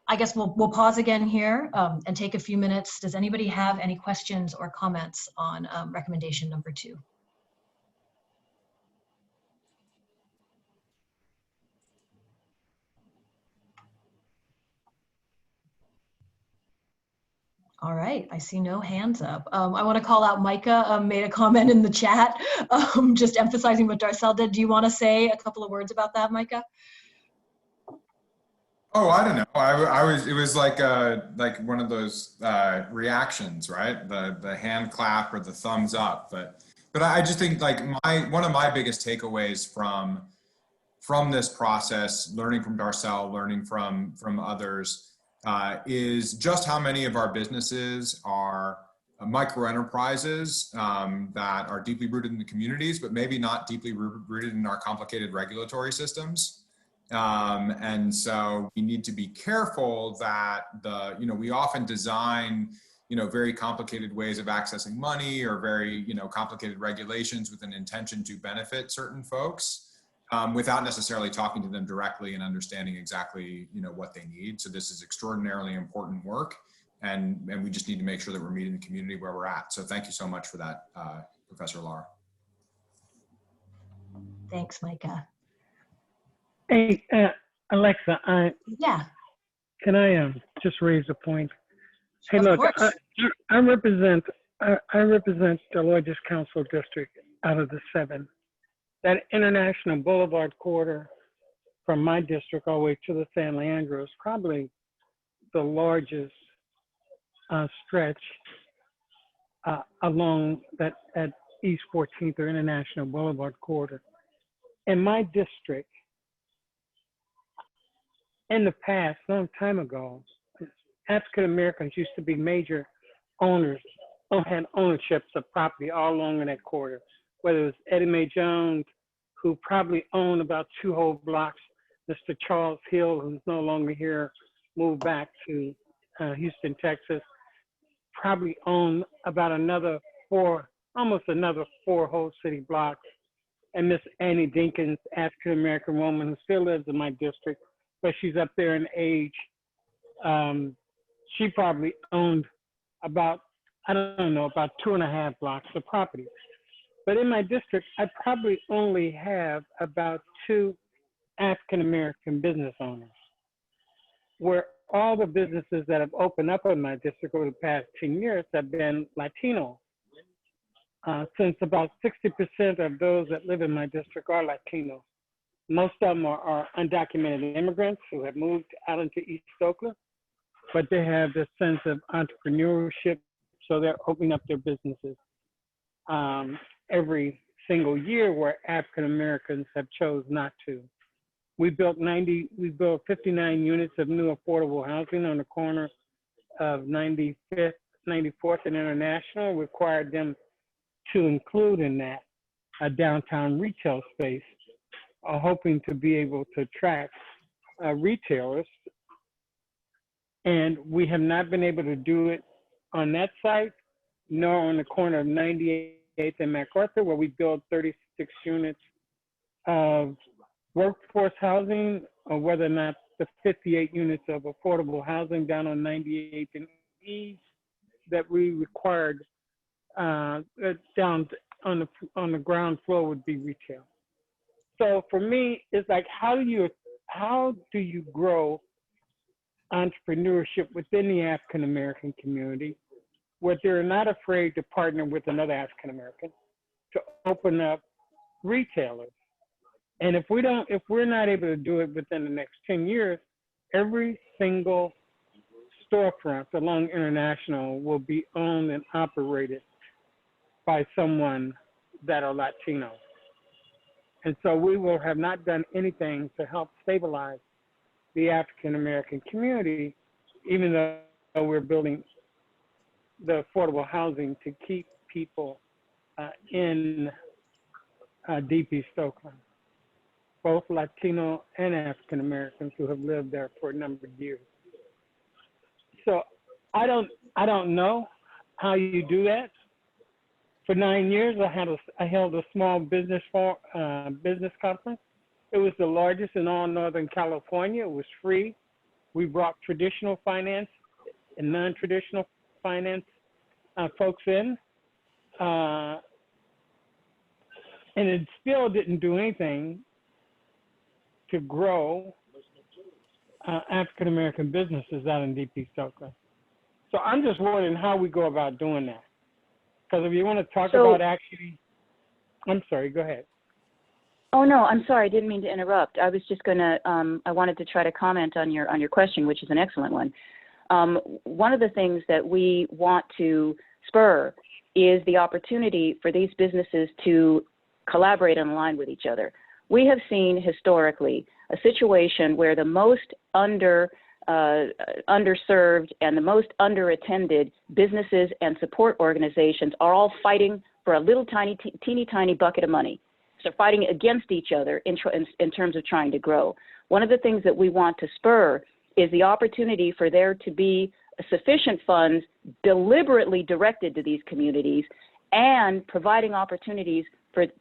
A: I guess we'll pause again here and take a few minutes. Does anybody have any questions or comments on recommendation number 2? All right, I see no hands up. I want to call out Micah, made a comment in the chat, just emphasizing what Darcel did. Do you want to say a couple of words about that, Micah?
C: Oh, I don't know. It was like one of those reactions, right? The hand clap or the thumbs up. But I just think like one of my biggest takeaways from this process, learning from Darcel, learning from others, is just how many of our businesses are micro enterprises that are deeply rooted in the communities, but maybe not deeply rooted in our complicated regulatory systems. And so we need to be careful that we often design, very complicated ways of accessing money or very, complicated regulations with an intention to benefit certain folks. Without necessarily talking to them directly and understanding exactly, what they need. So this is extraordinarily important work, and we just need to make sure that we're meeting the community where we're at. So thank you so much for that, Professor Laura.
A: Thanks, Micah.
L: Hey, Alexa,
A: Yeah.
L: Can I just raise a point? Hey,
A: Of
L: look,
A: course.
L: I represent the largest council district out of the 7. That International Boulevard corridor from my district all the way to the San Leandro is probably the largest stretch along that at East 14th or International Boulevard corridor. In my district, in the past, a long time ago, African Americans used to be major owners had ownerships of property all along in that corridor, whether it was Eddie Mae Jones, who probably owned about 2 whole blocks. Mr. Charles Hill, who's no longer here, moved back to Houston, Texas, probably owned about another 4, almost another 4 whole city blocks. And Miss Annie Dinkins, African-American woman who still lives in my district, but she's up there in age. She probably owned about, I don't know, about 2.5 blocks of property. But in my district, I probably only have about 2 African-American business owners, where all the businesses that have opened up in my district over the past 10 years have been Latino. Since about 60% of those that live in my district are Latino. Most of them are undocumented immigrants who have moved out into East Oakland, but they have this sense of entrepreneurship, so they're opening up their businesses every single year, where African Americans have chose not to. We built 59 units of new affordable housing on the corner of 94th and International, required them to include in that a downtown retail space, hoping to be able to attract retailers. And we have not been able to do it on that site, nor on the corner of 98th and MacArthur, where we built 36 units of workforce housing, or whether or not the 58 units of affordable housing down on 98th and East that we required down on the ground floor would be retail. So for me, it's like, how do you grow entrepreneurship within the African American community, where they're not afraid to partner with another African American to open up retailers? And if we're not able to do it within the next 10 years, every single storefront along International will be owned and operated by someone that are Latino. And so we will have not done anything to help stabilize the African American community, even though we're building the affordable housing to keep people in Deep East Oakland, both Latino and African Americans who have lived there for a number of years. So I don't know how you do that. For 9 years, I held a small business conference. It was the largest in all Northern California. It was free. We brought traditional finance and non-traditional finance folks in, and it still didn't do anything to grow African-American businesses out in Deep East Oakland. So I'm just wondering how we go about doing that. Because if you want to talk about actually, I'm sorry, go ahead.
F: Oh, no, I'm sorry. I didn't mean to interrupt. I was just going to, I wanted to try to comment on your question, which is an excellent one. One of the things that we want to spur is the opportunity for these businesses to collaborate and align with each other. We have seen historically a situation where the most underserved and the most underattended businesses and support organizations are all fighting for a little teeny tiny bucket of money. So fighting against each other in terms of trying to grow. One of the things that we want to spur is the opportunity for there to be sufficient funds deliberately directed to these communities, and providing opportunities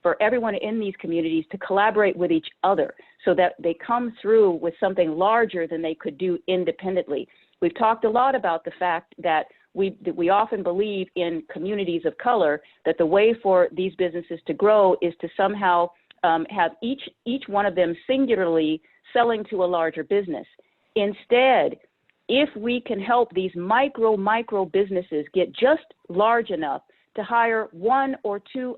F: for everyone in these communities to collaborate with each other so that they come through with something larger than they could do independently. We've talked a lot about the fact that we often believe in communities of color, that the way for these businesses to grow is to somehow have each one of them singularly selling to a larger business. Instead, if we can help these micro businesses get just large enough to hire 1 or 2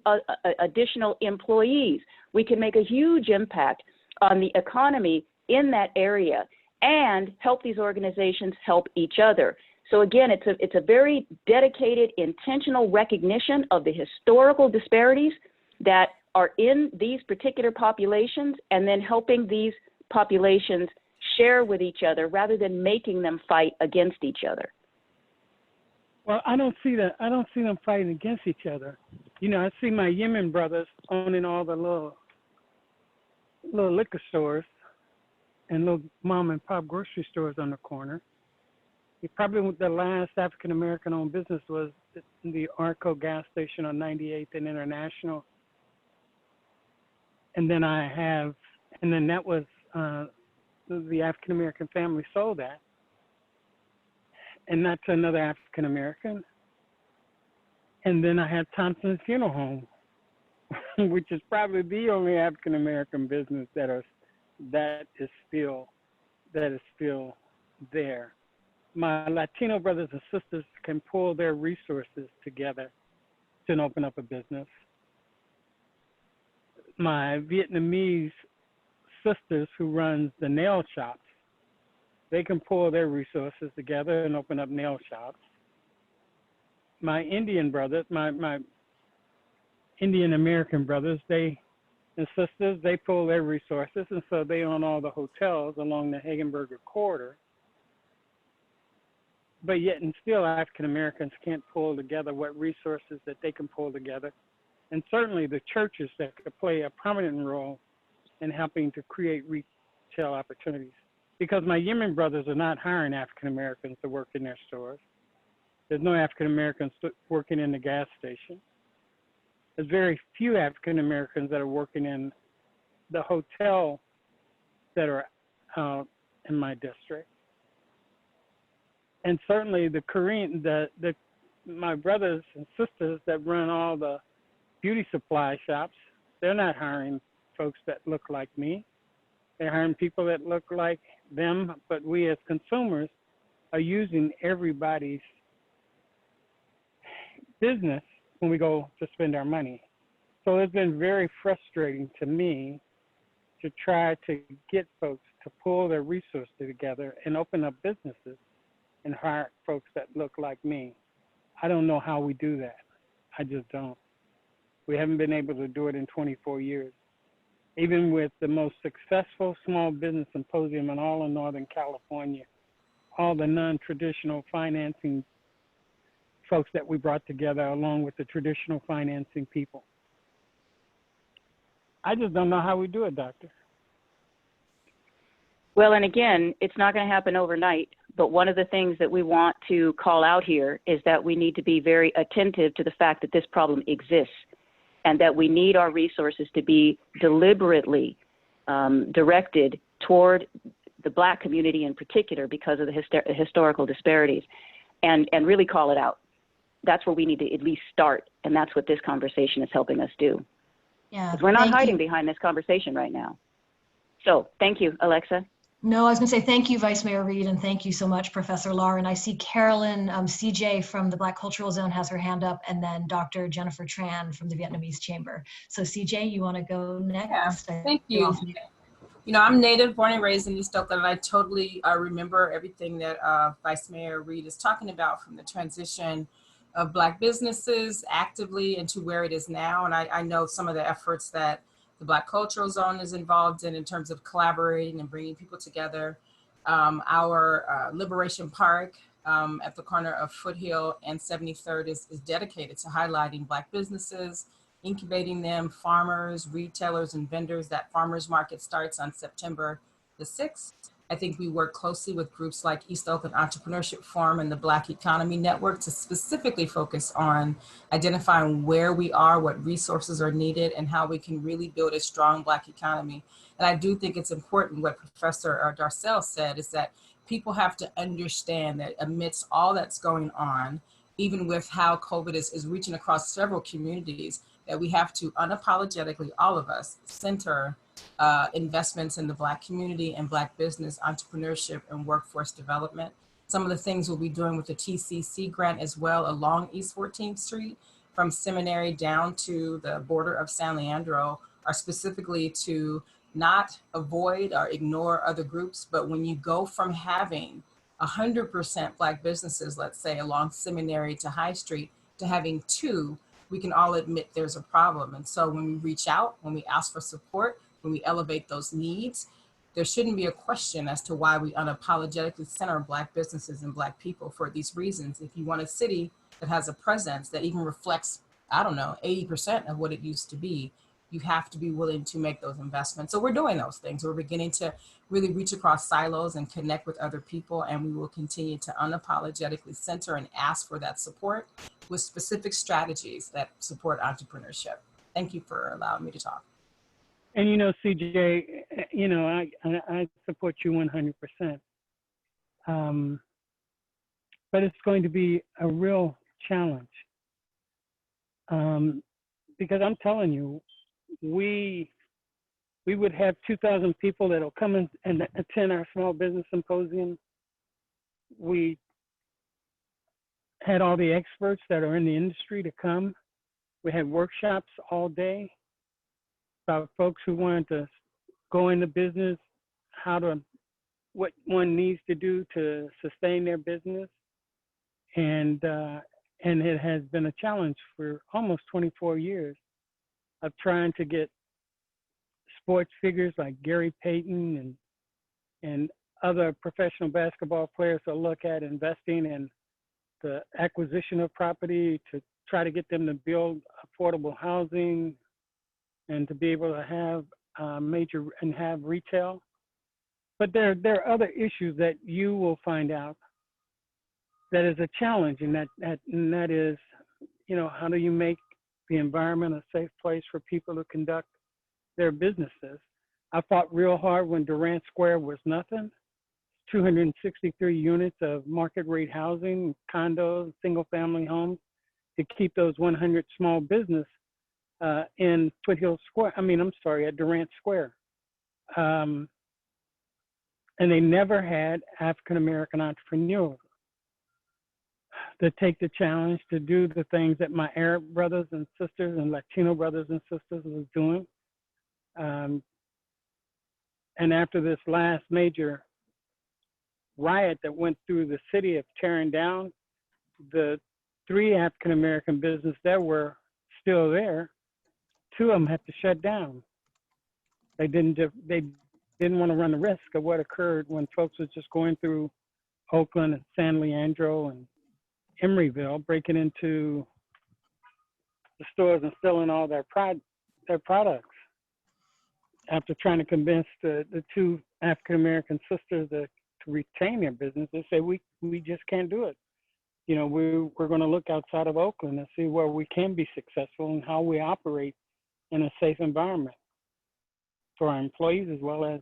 F: additional employees, we can make a huge impact on the economy in that area and help these organizations help each other. So again, it's a very dedicated, intentional recognition of the historical disparities that are in these particular populations, and then helping these populations share with each other rather than making them fight against each other.
L: Well, I don't see that. I don't see them fighting against each other. You know, I see my Yemen brothers owning all the little liquor stores and little mom and pop grocery stores on the corner. Probably the last African American owned business was the Arco gas station on 98th and International. And then that was the African American family sold that. And that's another African American. And then I had Thompson's Funeral Home, which is probably the only African American business that is still there. My Latino brothers and sisters can pull their resources together to open up a business. My Vietnamese sisters who runs the nail shops, they can pull their resources together and open up nail shops. My Indian brothers, my Indian American brothers, and sisters, they pull their resources, and so they own all the hotels along the Hagenberger corridor. But yet and still, African Americans can't pull together what resources that they can pull together. And certainly the churches that could play a prominent role in helping to create retail opportunities. Because my Yemen brothers are not hiring African Americans to work in their stores. There's no African Americans working in the gas station. There's very few African Americans that are working in the hotel that are out in my district. And certainly my brothers and sisters that run all the beauty supply shops, they're not hiring folks that look like me. They're hiring people that look like them, but we as consumers are using everybody's business when we go to spend our money. So it's been very frustrating to me to try to get folks to pull their resources together and open up businesses and hire folks that look like me. I don't know how we do that. I just don't. We haven't been able to do it in 24 years. Even with the most successful small business symposium in all of Northern California, all the non-traditional financing folks that we brought together along with the traditional financing people. I just don't know how we do it, Doctor.
F: Well, and again, it's not going to happen overnight, but one of the things that we want to call out here is that we need to be very attentive to the fact that this problem exists and that we need our resources to be deliberately directed toward the Black community in particular because of the historical disparities and really call it out. That's where we need to at least start, and that's what this conversation is helping us do.
A: Yeah,
F: we're not hiding behind this conversation right now. So thank you, Alexa.
A: No, I was going to say thank you, Vice Mayor Reed, and thank you so much, Professor Lauren. I see Carolyn CJ from the Black Cultural Zone has her hand up, and then Dr. Jennifer Tran from the Vietnamese Chamber. So CJ, you want to go next?
M: Yeah, thank you. You know, I'm native, born and raised in East Oakland, and I totally remember everything that Vice Mayor Reed is talking about from the transition of Black businesses actively into where it is now. And I know some of the efforts that the Black Cultural Zone is involved in terms of collaborating and bringing people together. Our Liberation Park at the corner of Foothill and 73rd is dedicated to highlighting Black businesses, incubating them, farmers, retailers, and vendors. That farmers market starts on September the 6th. I think we work closely with groups like East Oakland Entrepreneurship Forum and the Black Economy Network to specifically focus on identifying where we are, what resources are needed, and how we can really build a strong Black economy. And I do think it's important what Professor Darcel said is that people have to understand that amidst all that's going on, even with how COVID is reaching across several communities, that we have to unapologetically, all of us, center investments in the Black community and Black business, entrepreneurship, and workforce development. Some of the things we'll be doing with the TCC grant as well along East 14th Street from Seminary down to the border of San Leandro are specifically to not avoid or ignore other groups, but when you go from having 100% Black businesses, let's say along Seminary to High Street, to having 2, we can all admit there's a problem. And so when we reach out, when we ask for support, when we elevate those needs, there shouldn't be a question as to why we unapologetically center Black businesses and Black people for these reasons. If you want a city that has a presence that even reflects, I don't know, 80% of what it used to be, you have to be willing to make those investments. So we're doing those things. We're beginning to really reach across silos and connect with other people, and we will continue to unapologetically center and ask for that support with specific strategies that support entrepreneurship. Thank you for allowing me to talk.
L: And you know, CJ, you know, I support you 100%. But it's going to be a real challenge. Because I'm telling you, we would have 2,000 people that'll come in and attend our small business symposium. We had all the experts that are in the industry to come. We had workshops all day about folks who wanted to go into business, what one needs to do to sustain their business. And it has been a challenge for almost 24 years of trying to get sports figures like Gary Payton and other professional basketball players to look at investing in the acquisition of property, to try to get them to build affordable housing and to be able to have have retail. But there are other issues that you will find out that is a challenge, and that is, you know, how do you make the environment a safe place for people to conduct their businesses? I fought real hard when Durant Square was nothing. 263 units of market rate housing, condos, single family homes, to keep those 100 small business in at Durant Square. And they never had African American entrepreneurs to take the challenge to do the things that my Arab brothers and sisters and Latino brothers and sisters was doing. And after this last major riot that went through the city of tearing down, the 3 African American businesses that were still there, 2 of them had to shut down. They didn't want to run the risk of what occurred when folks was just going through Oakland and San Leandro and Emeryville, breaking into the stores and stealing all their products. After trying to convince the 2 African American sisters to retain their business, they say we just can't do it. You know, we're going to look outside of Oakland and see where we can be successful and how we operate in a safe environment for our employees as well as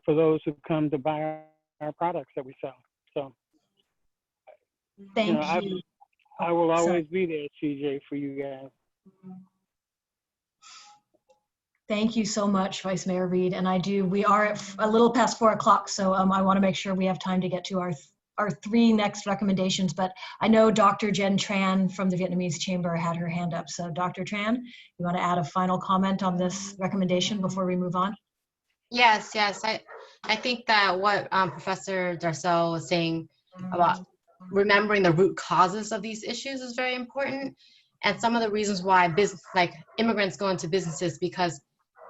L: for those who come to buy our products that we sell. So,
A: Thank you.
L: I will always be there, CJ, for you guys.
A: Thank you so much, Vice Mayor Reed. And we are at a little past 4 o'clock, so I want to make sure we have time to get to our 3 next recommendations. But I know Dr. Jen Tran from the Vietnamese Chamber had her hand up. So Dr. Tran, you want to add a final comment on this recommendation before we move on?
N: Yes. I think that what Professor Darcel was saying about remembering the root causes of these issues is very important. And some of the reasons why immigrants go into businesses because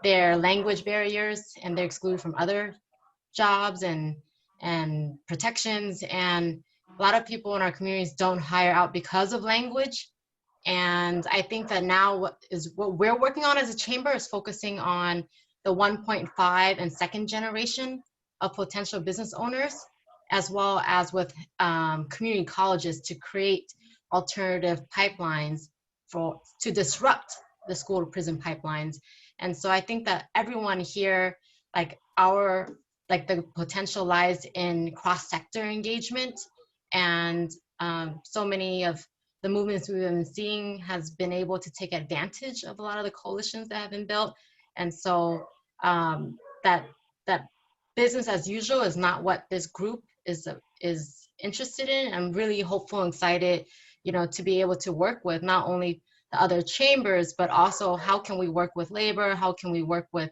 N: their language barriers and they're excluded from other jobs and protections. And a lot of people in our communities don't hire out because of language. And I think that now what we're working on as a chamber is focusing on the 1.5 and second generation of potential business owners, as well as with community colleges to create alternative pipelines to disrupt the school to prison pipelines. And so I think that everyone here, the potential lies in cross-sector engagement, and so many of the movements we've been seeing has been able to take advantage of a lot of the coalitions that have been built. And so that business as usual is not what this group is interested in. I'm really hopeful and excited, to be able to work with not only the other chambers, but also how can we work with labor? How can we work with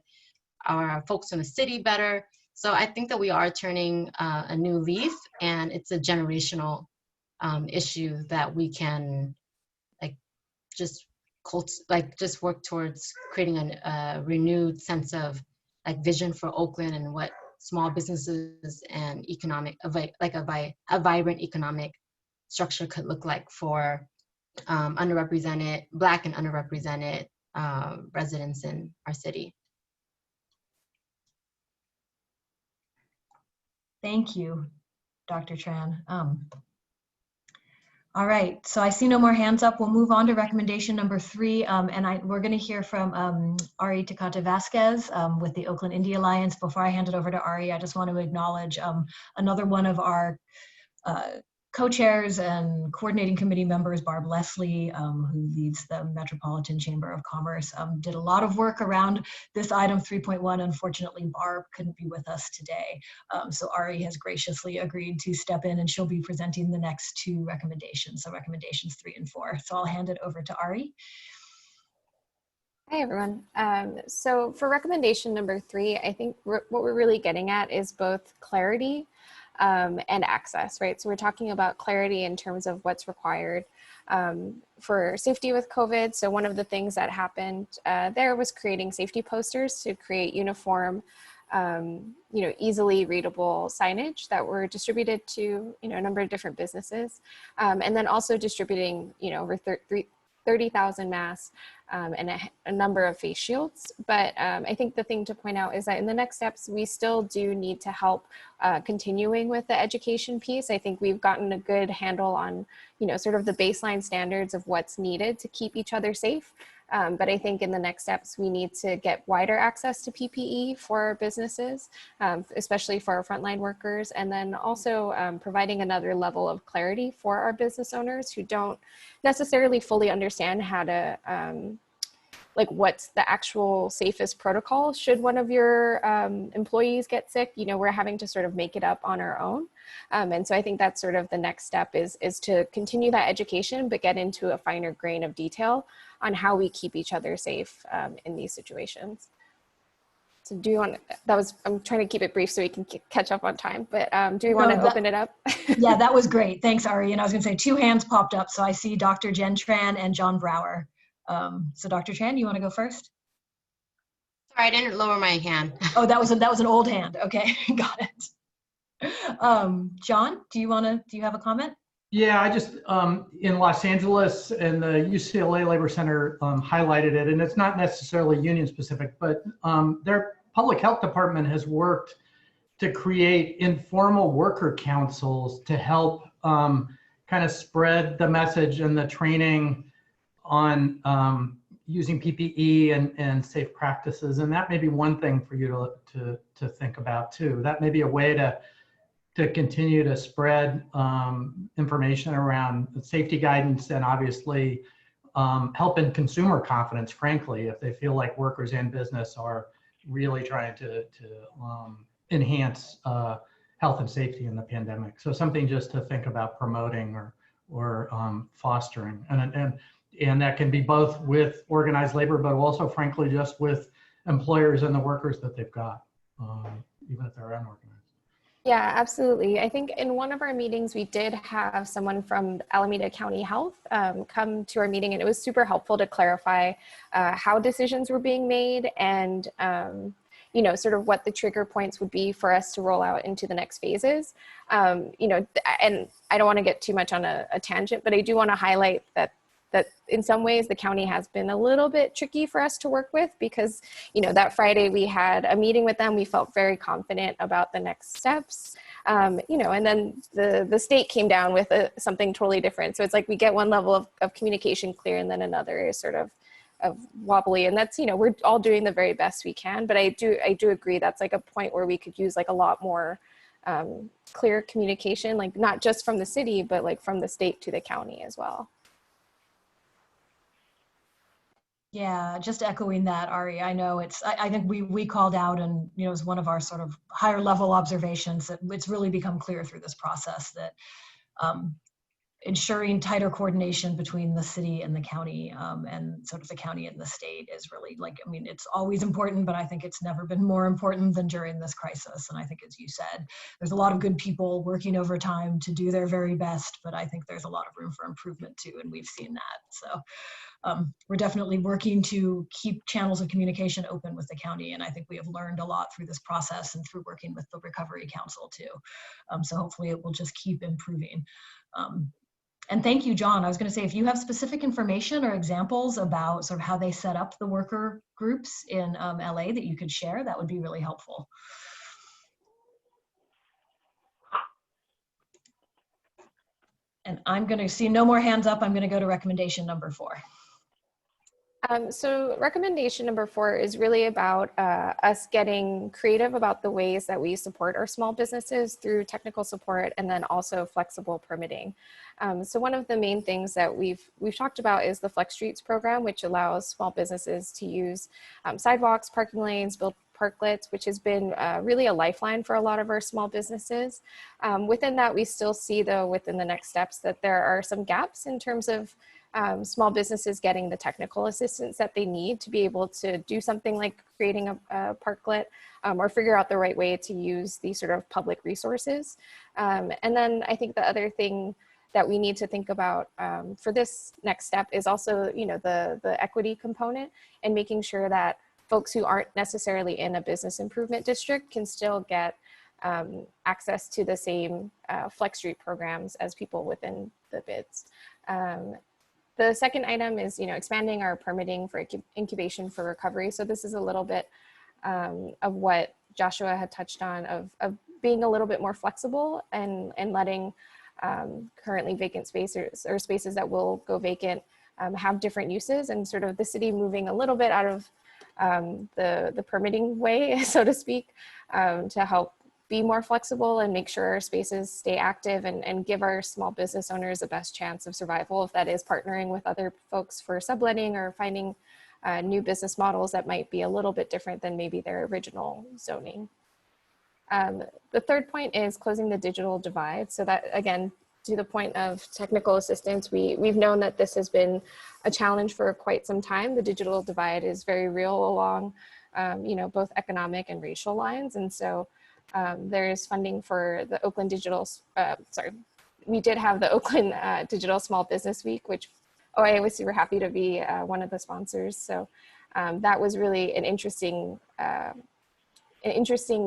N: our folks in the city better? So I think that we are turning a new leaf, and it's a generational issue that we can just work towards creating a renewed sense of vision for Oakland and what small businesses and a vibrant economic structure could look like for underrepresented, Black and underrepresented residents in our city.
A: Thank you, Dr. Tran. All right, so I see no more hands up. We'll move on to recommendation number 3, and we're going to hear from Ari Takata Vasquez with the Oakland Indie Alliance. Before I hand it over to Ari, I just want to acknowledge another one of our co-chairs and coordinating committee members, Barb Leslie, who leads the Metropolitan Chamber of Commerce, did a lot of work around this item 3.1. Unfortunately, Barb couldn't be with us today. So Ari has graciously agreed to step in, and she'll be presenting the next 2 recommendations, so recommendations 3 and 4. So I'll hand it over to Ari.
O: Hi, everyone. So for recommendation number 3, I think what we're really getting at is both clarity and access, right? So we're talking about clarity in terms of what's required for safety with COVID. So one of the things that happened there was creating safety posters to create uniform, easily readable signage that were distributed to, a number of different businesses. And then also distributing, over 30,000 masks and a number of face shields. But I think the thing to point out is that in the next steps, we still do need to help continuing with the education piece. I think we've gotten a good handle on, sort of the baseline standards of what's needed to keep each other safe. But I think in the next steps, we need to get wider access to PPE for our businesses, especially for our frontline workers, and then also providing another level of clarity for our business owners who don't necessarily fully understand how to, what's the actual safest protocol should one of your employees get sick. We're having to sort of make it up on our own. And so I think that's sort of the next step is to continue that education, but get into a finer grain of detail on how we keep each other safe in these situations. So do you want, I'm trying to keep it brief so we can catch up on time, but do you want to open it up?
A: Yeah, that was great. Thanks, Ari. And I was going to say 2 hands popped up. So I see Dr. Jen Tran and John Brower. So Dr. Tran, you want to go first?
N: Sorry, I didn't lower my hand.
A: Oh, that was an old hand. Okay, got it. John, do you have a comment?
P: Yeah, I just, in Los Angeles and the UCLA Labor Center highlighted it, and it's not necessarily union specific, but their public health department has worked to create informal worker councils to help kind of spread the message and the training on using PPE and safe practices. And that may be one thing for you to think about too. That may be a way to continue to spread information around safety guidance and obviously helping consumer confidence, frankly, if they feel like workers and business are really trying to enhance health and safety in the pandemic. So something just to think about promoting or fostering. And that can be both with organized labor, but also frankly, just with employers and the workers that they've got, even if they're unorganized.
O: Yeah, absolutely. I think in one of our meetings, we did have someone from Alameda County Health come to our meeting, and it was super helpful to clarify how decisions were being made and, sort of what the trigger points would be for us to roll out into the next phases. And I don't want to get too much on a tangent, but I do want to highlight that in some ways the county has been a little bit tricky for us to work with because, that Friday we had a meeting with them. We felt very confident about the next steps, and then the state came down with something totally different. So it's like we get one level of communication clear and then another is sort of wobbly. And that's, we're all doing the very best we can. But I do agree that's like a point where we could use like a lot more clear communication, like not just from the city, but like from the state to the county as well.
A: Yeah, just echoing that, Ari. I know I think we called out, and it was one of our sort of higher level observations that it's really become clear through this process that ensuring tighter coordination between the city and the county and sort of the county and the state is really it's always important, but I think it's never been more important than during this crisis. And I think, as you said, there's a lot of good people working overtime to do their very best, but I think there's a lot of room for improvement too, and we've seen that. So we're definitely working to keep channels of communication open with the county. And I think we have learned a lot through this process and through working with the Recovery Council too. So hopefully it will just keep improving. And thank you, John. I was going to say, if you have specific information or examples about sort of how they set up the worker groups in LA that you could share, that would be really helpful. And I'm going to see no more hands up. I'm going to go to recommendation number 4.
O: So recommendation number 4 is really about us getting creative about the ways that we support our small businesses through technical support and then also flexible permitting. So one of the main things that we've talked about is the Flex Streets program, which allows small businesses to use sidewalks, parking lanes, build parklets, which has been really a lifeline for a lot of our small businesses. Within that, we still see, though, within the next steps that there are some gaps in terms of small businesses getting the technical assistance that they need to be able to do something like creating a parklet or figure out the right way to use these sort of public resources. And then I think the other thing that we need to think about for this next step is also, you know, the equity component and making sure that folks who aren't necessarily in a business improvement district can still get access to the same Flex Street programs as people within the bids. The second item is, you know, expanding our permitting for incubation for recovery. So this is a little bit of what Joshua had touched on of being a little bit more flexible and letting currently vacant spaces or spaces that will go vacant have different uses, and sort of the city moving a little bit out of the permitting way, so to speak, to help be more flexible and make sure our spaces stay active and give our small business owners the best chance of survival, if that is partnering with other folks for subletting or finding new business models that might be a little bit different than maybe their original zoning. The third point is closing the digital divide. So that, again, to the point of technical assistance, we've known that this has been a challenge for quite some time. The digital divide is very real along, you know, both economic and racial lines. And so there is funding for the Oakland Digital, we did have the Oakland Digital Small Business Week, which OIA was super happy to be one of the sponsors. So that was really an interesting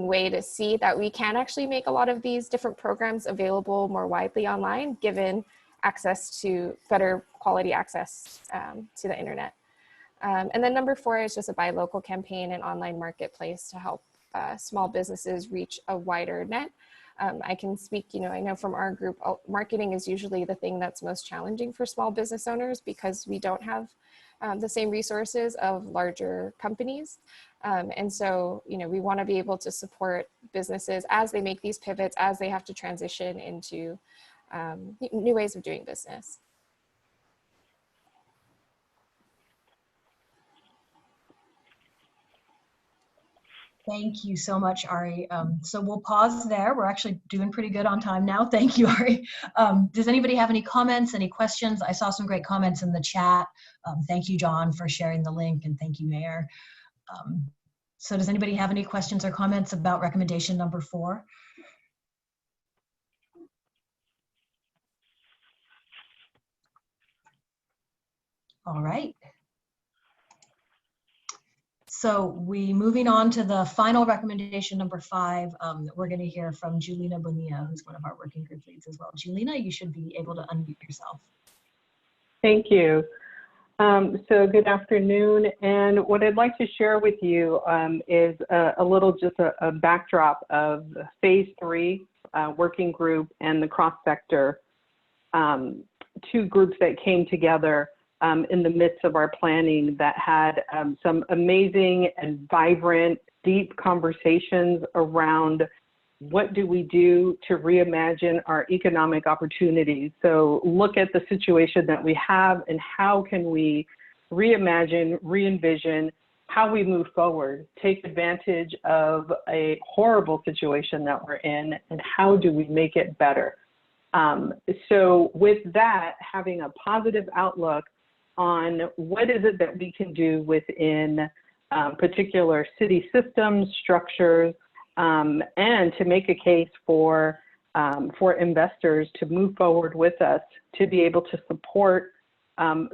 O: way to see that we can actually make a lot of these different programs available more widely online, given access to better quality access to the internet. And then number 4 is just a buy local campaign and online marketplace to help small businesses reach a wider net. I can speak, you know, I know from our group, marketing is usually the thing that's most challenging for small business owners because we don't have the same resources of larger companies. And so, you know, we want to be able to support businesses as they make these pivots, as they have to transition into new ways of doing business.
A: Thank you so much, Ari. So we'll pause there. We're actually doing pretty good on time now. Thank you, Ari. Does anybody have any comments, any questions? I saw some great comments in the chat. Thank you, John, for sharing the link, and thank you, Mayor. So does anybody have any questions or comments about recommendation number 4? All right. So moving on to the final recommendation number 5, we're going to hear from Julina Bonilla, who's one of our working group leads as well. Julina, you should be able to unmute yourself.
Q: Thank you. So good afternoon. And what I'd like to share with you is a little just a backdrop of phase 3 working group and the cross-sector 2 groups that came together in the midst of our planning that had some amazing and vibrant, deep conversations around what do we do to reimagine our economic opportunities. So look at the situation that we have and how can we reimagine, re-envision how we move forward, take advantage of a horrible situation that we're in, and how do we make it better. So with that, having a positive outlook on what is it that we can do within particular city systems, structures, and to make a case for investors to move forward with us to be able to support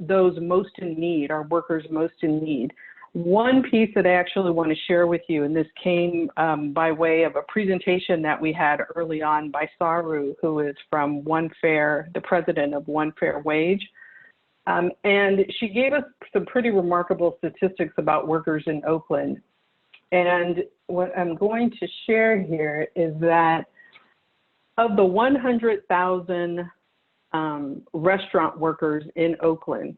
Q: those most in need, our workers most in need. One piece that I actually want to share with you, and this came by way of a presentation that we had early on by Saru, who is from One Fair, the president of One Fair Wage. And she gave us some pretty remarkable statistics about workers in Oakland. And what I'm going to share here is that of the 100,000 restaurant workers in Oakland,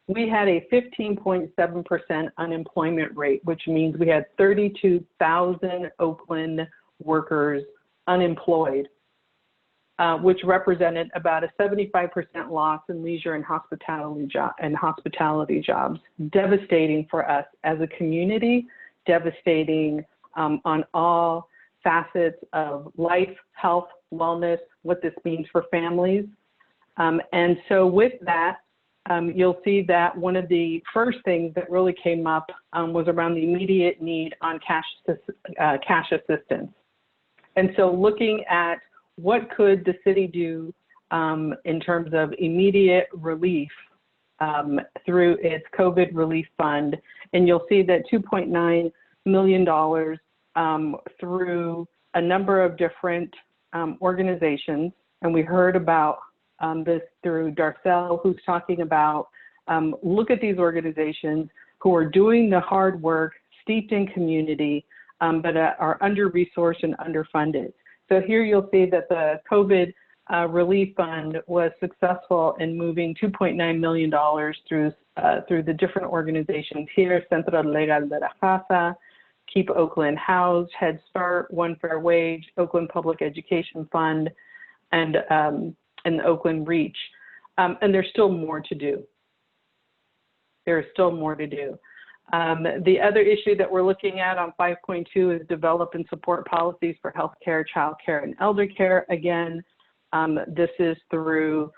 Q: we had a 15.7% unemployment rate, which means we had 32,000 Oakland workers unemployed, which represented about a 75% loss in leisure and hospitality jobs. Devastating for us as a community, devastating on all facets of life, health, wellness, what this means for families. And so with that, you'll see that one of the first things that really came up was around the immediate need on cash assistance. And so looking at what could the city do in terms of immediate relief through its COVID relief fund. And you'll see that $2.9 million through a number of different organizations. And we heard about this through Darcel, who's talking about look at these organizations who are doing the hard work, steeped in community, but are under-resourced and underfunded. So here you'll see that the COVID Relief Fund was successful in moving $2.9 million through the different organizations here: Centro Legal de la Casa, Keep Oakland Housed, Head Start, One Fair Wage, Oakland Public Education Fund, and the Oakland Reach. And there's still more to do. There's still more to do. The other issue that we're looking at on 5.2 is develop and support policies for healthcare, childcare, and elder care. Again, this is through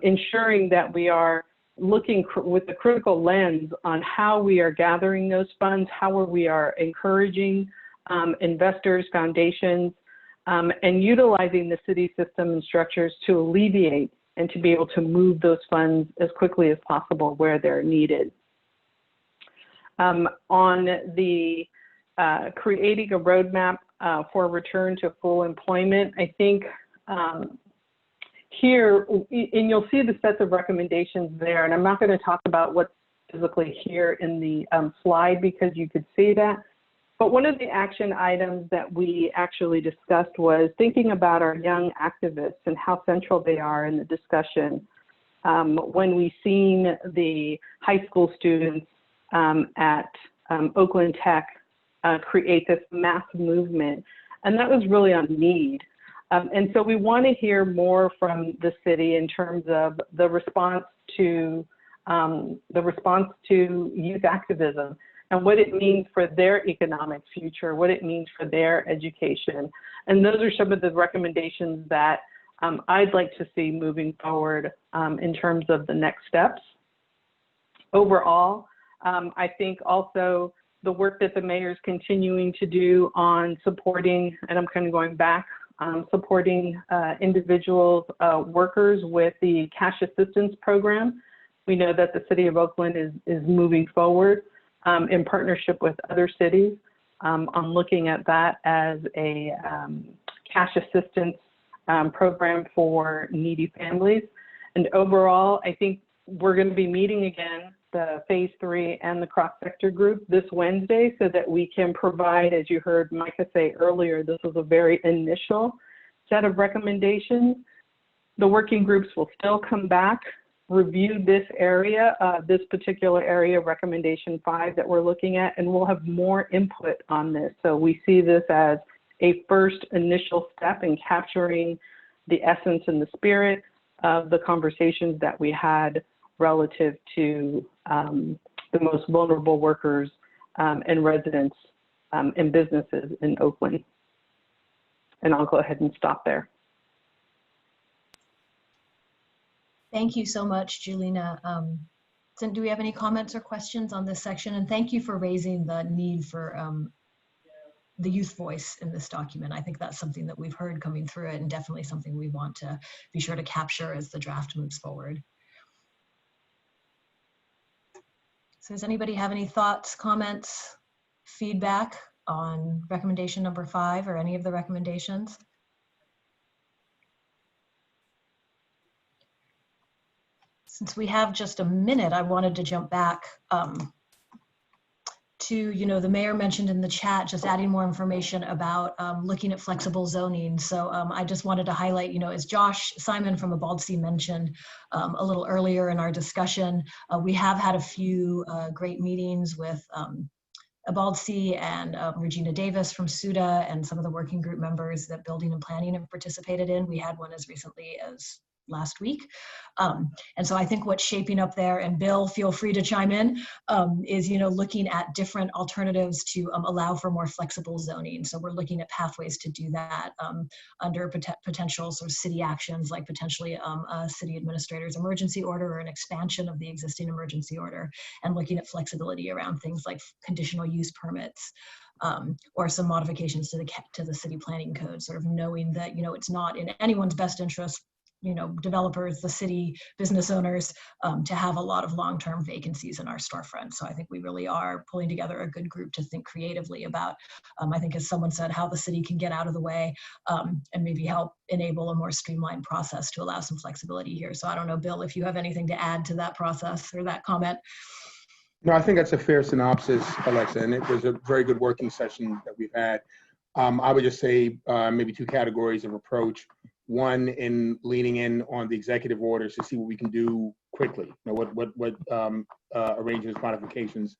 Q: ensuring that we are looking with a critical lens on how we are gathering those funds, how we are encouraging investors, foundations, and utilizing the city system and structures to alleviate and to be able to move those funds as quickly as possible where they're needed. On the creating a roadmap for return to full employment, I think here, and you'll see the sets of recommendations there, and I'm not going to talk about what's physically here in the slide because you could see that. But one of the action items that we actually discussed was thinking about our young activists and how central they are in the discussion. When we've seen the high school students at Oakland Tech create this mass movement, and that was really on need. And so we want to hear more from the city in terms of the response to youth activism and what it means for their economic future, what it means for their education. And those are some of the recommendations that I'd like to see moving forward in terms of the next steps. Overall, I think also the work that the mayor is continuing to do on supporting, and I'm kind of going back, supporting individuals, workers with the cash assistance program. We know that the city of Oakland is moving forward in partnership with other cities on looking at that as a cash assistance program for needy families. And overall, I think we're going to be meeting again, the phase 3 and the cross-sector group this Wednesday, so that we can provide, as you heard Micah say earlier, this was a very initial set of recommendations. The working groups will still come back, review this area, this particular area, recommendation 5 that we're looking at, and we'll have more input on this. So we see this as a first initial step in capturing the essence and the spirit of the conversations that we had relative to the most vulnerable workers and residents and businesses in Oakland. And I'll go ahead and stop there.
A: Thank you so much, Julina. So do we have any comments or questions on this section? And thank you for raising the need for the youth voice in this document. I think that's something that we've heard coming through it, and definitely something we want to be sure to capture as the draft moves forward. So does anybody have any thoughts, comments, feedback on recommendation number 5 or any of the recommendations? Since we have just a minute, I wanted to jump back to, the mayor mentioned in the chat, just adding more information about looking at flexible zoning. So I just wanted to highlight, as Josh Simon from Abaldsea mentioned a little earlier in our discussion, we have had a few great meetings with Abaldsea and Regina Davis from SUDA and some of the working group members that building and planning have participated in. We had one as recently as last week. And so I think what's shaping up there, and Bill, feel free to chime in, is, looking at different alternatives to allow for more flexible zoning. So we're looking at pathways to do that under potential sort of city actions, like potentially a city administrator's emergency order or an expansion of the existing emergency order, and looking at flexibility around things like conditional use permits. Or some modifications to the city planning code, sort of knowing that, it's not in anyone's best interest, developers, the city, business owners, to have a lot of long-term vacancies in our storefront. So I think we really are pulling together a good group to think creatively about, I think as someone said, how the city can get out of the way and maybe help enable a more streamlined process to allow some flexibility here. So I don't know, Bill, if you have anything to add to that process or that comment.
R: No, I think that's a fair synopsis, Alexa, and it was a very good working session that we've had. I would just say maybe 2 categories of approach. One, in leaning in on the executive orders to see what we can do quickly. What arrangements, modifications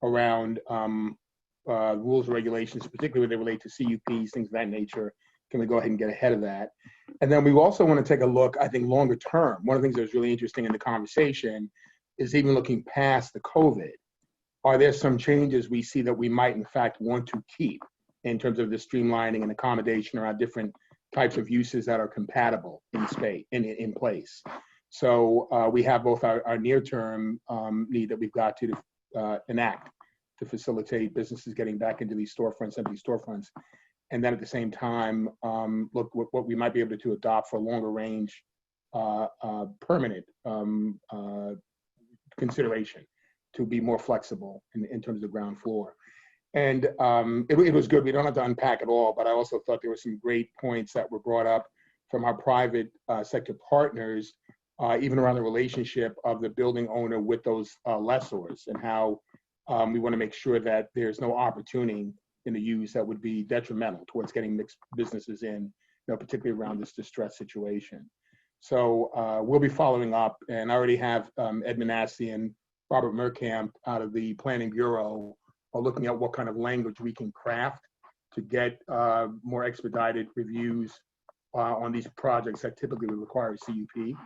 R: around rules and regulations, particularly when they relate to CUPs, things of that nature. Can we go ahead and get ahead of that? And then we also want to take a look, I think, longer term. One of the things that was really interesting in the conversation is even looking past the COVID. Are there some changes we see that we might, in fact, want to keep in terms of the streamlining and accommodation around different types of uses that are compatible in space, in place? So we have both our near-term need that we've got to enact to facilitate businesses getting back into these storefronts, empty storefronts, and then at the same time, look what we might be able to adopt for longer range permanent consideration to be more flexible in terms of ground floor. And it was good. We don't have to unpack it all, but I also thought there were some great points that were brought up from our private sector partners, even around the relationship of the building owner with those lessors, and how we want to make sure that there's no opportunity in the use that would be detrimental towards getting mixed businesses in, particularly around this distress situation. So we'll be following up, and I already have Ed Manassi and Robert Merkamp out of the Planning Bureau are looking at what kind of language we can craft to get more expedited reviews on these projects that typically would require a CUP.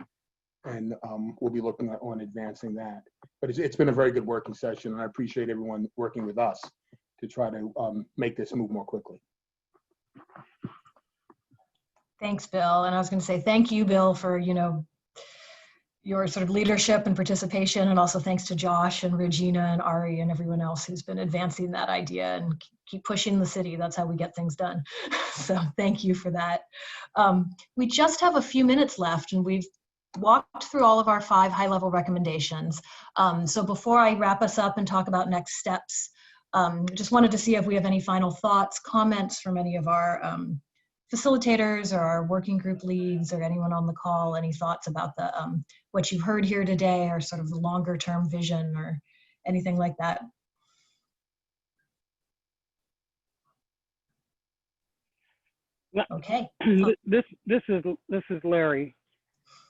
R: And we'll be looking on advancing that. But it's been a very good working session, and I appreciate everyone working with us to try to make this move more quickly.
A: Thanks, Bill. And I was going to say thank you, Bill, for your sort of leadership and participation, and also thanks to Josh and Regina and Ari and everyone else who's been advancing that idea and keep pushing the city. That's how we get things done. So thank you for that. We just have a few minutes left, and we've walked through all of our 5 high-level recommendations. So before I wrap us up and talk about next steps, just wanted to see if we have any final thoughts, comments from any of our facilitators or our working group leads or anyone on the call. Any thoughts about the what you've heard here today, or sort of the longer term vision or anything like that? Okay.
L: This is Larry.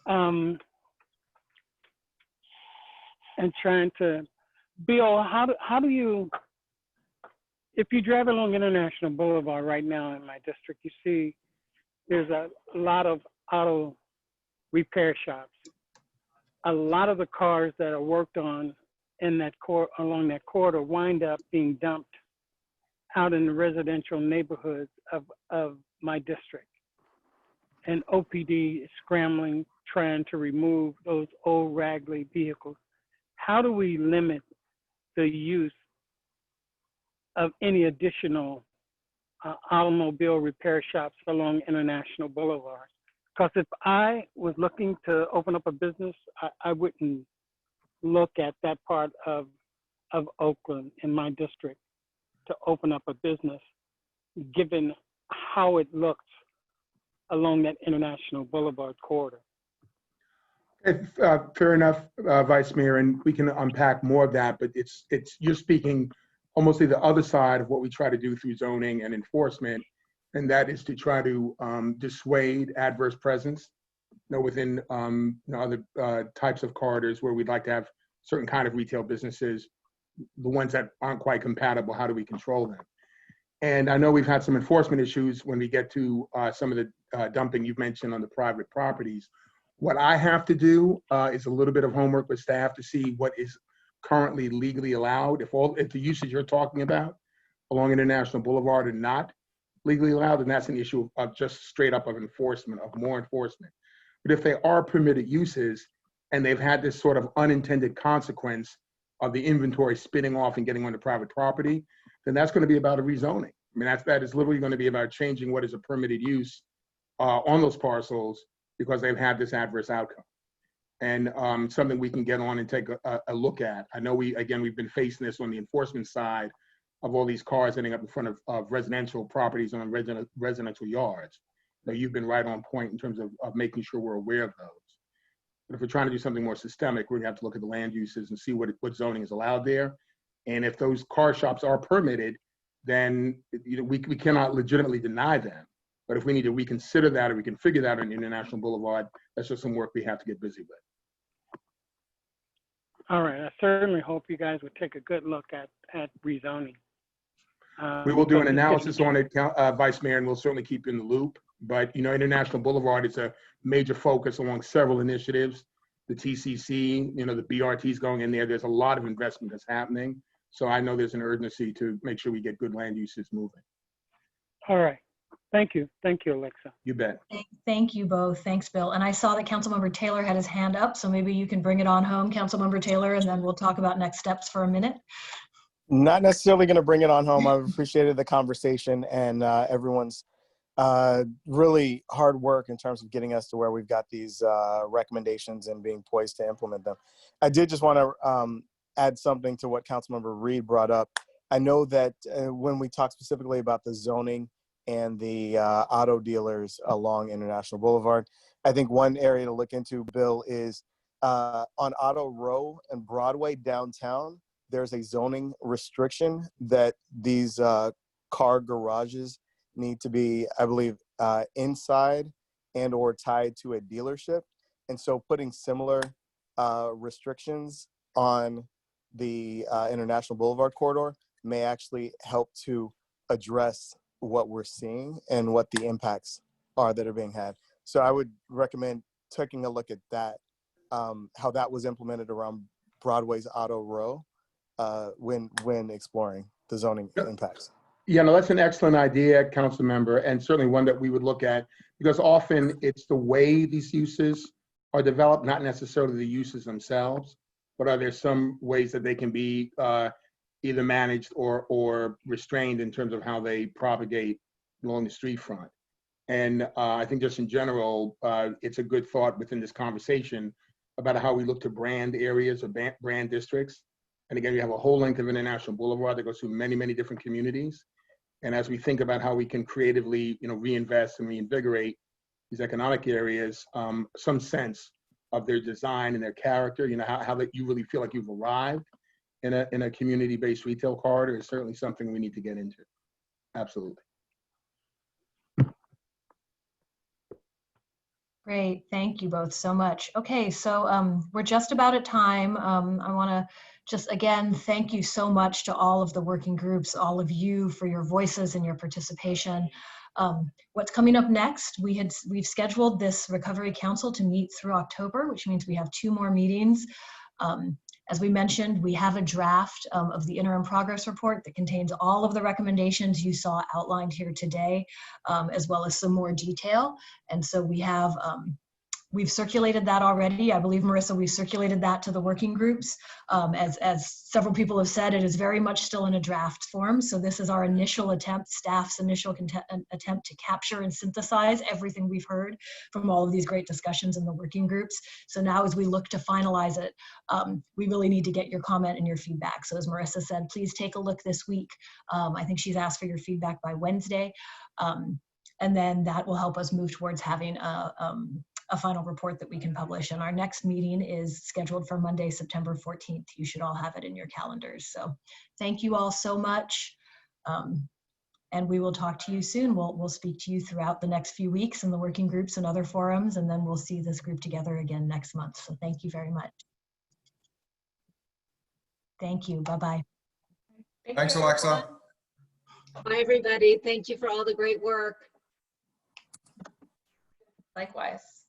L: And trying to, Bill, how do you, if you drive along International Boulevard right now in my district, you see there's a lot of auto repair shops. A lot of the cars that are worked on in that along that corridor wind up being dumped out in the residential neighborhoods of my district. And OPD is scrambling, trying to remove those old raggedy vehicles. How do we limit the use of any additional automobile repair shops along International Boulevard? Because if I was looking to open up a business, I wouldn't look at that part of of Oakland in my district to open up a business, given how it looks along that International Boulevard corridor.
R: Fair enough, Vice Mayor, and we can unpack more of that, but you're speaking almost to the other side of what we try to do through zoning and enforcement, and that is to try to dissuade adverse presence, within other types of corridors where we'd like to have certain kind of retail businesses, the ones that aren't quite compatible, how do we control them? And I know we've had some enforcement issues when we get to some of the dumping you've mentioned on the private properties. What I have to do is a little bit of homework with staff to see what is currently legally allowed. If the uses you're talking about along International Boulevard are not legally allowed, then that's an issue of just straight up of enforcement, of more enforcement. But if they are permitted uses and they've had this sort of unintended consequence of the inventory spinning off and getting onto private property, then that's going to be about a rezoning. I mean, that is literally going to be about changing what is a permitted use on those parcels because they've had this adverse outcome. And something we can get on and take a look at. I know we've been facing this on the enforcement side of all these cars ending up in front of residential properties and on residential yards. Now, you've been right on point in terms of making sure we're aware of those. But if we're trying to do something more systemic, we're gonna have to look at the land uses and see what zoning is allowed there. And if those car shops are permitted, then we cannot legitimately deny them. But if we need to reconsider that or reconfigure that on International Boulevard, that's just some work we have to get busy with.
L: All right, I certainly hope you guys would take a good look at rezoning.
R: We will do an analysis on it, Vice Mayor, and we'll certainly keep you in the loop. But, International Boulevard is a major focus along several initiatives. The TCC, the BRT's going in there. There's a lot of investment that's happening. So I know there's an urgency to make sure we get good land uses moving.
L: All right. Thank you. Thank you, Alexa.
R: You bet.
A: Thank you both. Thanks, Bill. And I saw that Councilmember Taylor had his hand up, so maybe you can bring it on home, Councilmember Taylor, and then we'll talk about next steps for a minute.
S: Not necessarily going to bring it on home. I've appreciated the conversation and everyone's really hard work in terms of getting us to where we've got these recommendations and being poised to implement them. I did just want to add something to what Councilmember Reed brought up. I know that when we talk specifically about the zoning and the auto dealers along International Boulevard, I think one area to look into, Bill, is on Auto Row and Broadway downtown, there's a zoning restriction that these car garages need to be, I believe, inside and or tied to a dealership. And so putting similar restrictions on the International Boulevard corridor may actually help to address what we're seeing and what the impacts are that are being had. So I would recommend taking a look at that, how that was implemented around Broadway's Auto Row when exploring the zoning impacts.
R: Yeah, no, that's an excellent idea, Council Member, and certainly one that we would look at because often it's the way these uses are developed, not necessarily the uses themselves, but are there some ways that they can be either managed or restrained in terms of how they propagate along the street front. And I think just in general, it's a good thought within this conversation about how we look to brand areas or brand districts. And again, we have a whole length of International Boulevard that goes through many, many different communities. And as we think about how we can creatively, reinvest and reinvigorate these economic areas, some sense of their design and their character, how that you really feel like you've arrived in a community-based retail corridor is certainly something we need to get into. Absolutely.
A: Great, thank you both so much. Okay, so we're just about at time. I want to just again thank you so much to all of the working groups, all of you for your voices and your participation. What's coming up next? We've scheduled this Recovery Council to meet through October, which means we have 2 more meetings. As we mentioned, we have a draft of the interim progress report that contains all of the recommendations you saw outlined here today, as well as some more detail. And so we have we've circulated that already. I believe, Marissa, we've circulated that to the working groups. As several people have said, it is very much still in a draft form. So this is our initial attempt, staff's initial attempt to capture and synthesize everything we've heard from all of these great discussions in the working groups. So now as we look to finalize it, we really need to get your comment and your feedback. So as Marissa said, please take a look this week. I think she's asked for your feedback by Wednesday. And then that will help us move towards having a final report that we can publish. And our next meeting is scheduled for Monday, September 14th. You should all have it in your calendars. So thank you all so much. And we will talk to you soon. We'll speak to you throughout the next few weeks in the working groups and other forums, and then we'll see this group together again next month. So thank you very much. Thank you. Bye-bye.
C: Thanks, Alexa.
D: Bye, everybody. Thank you for all the great work.
B: Likewise.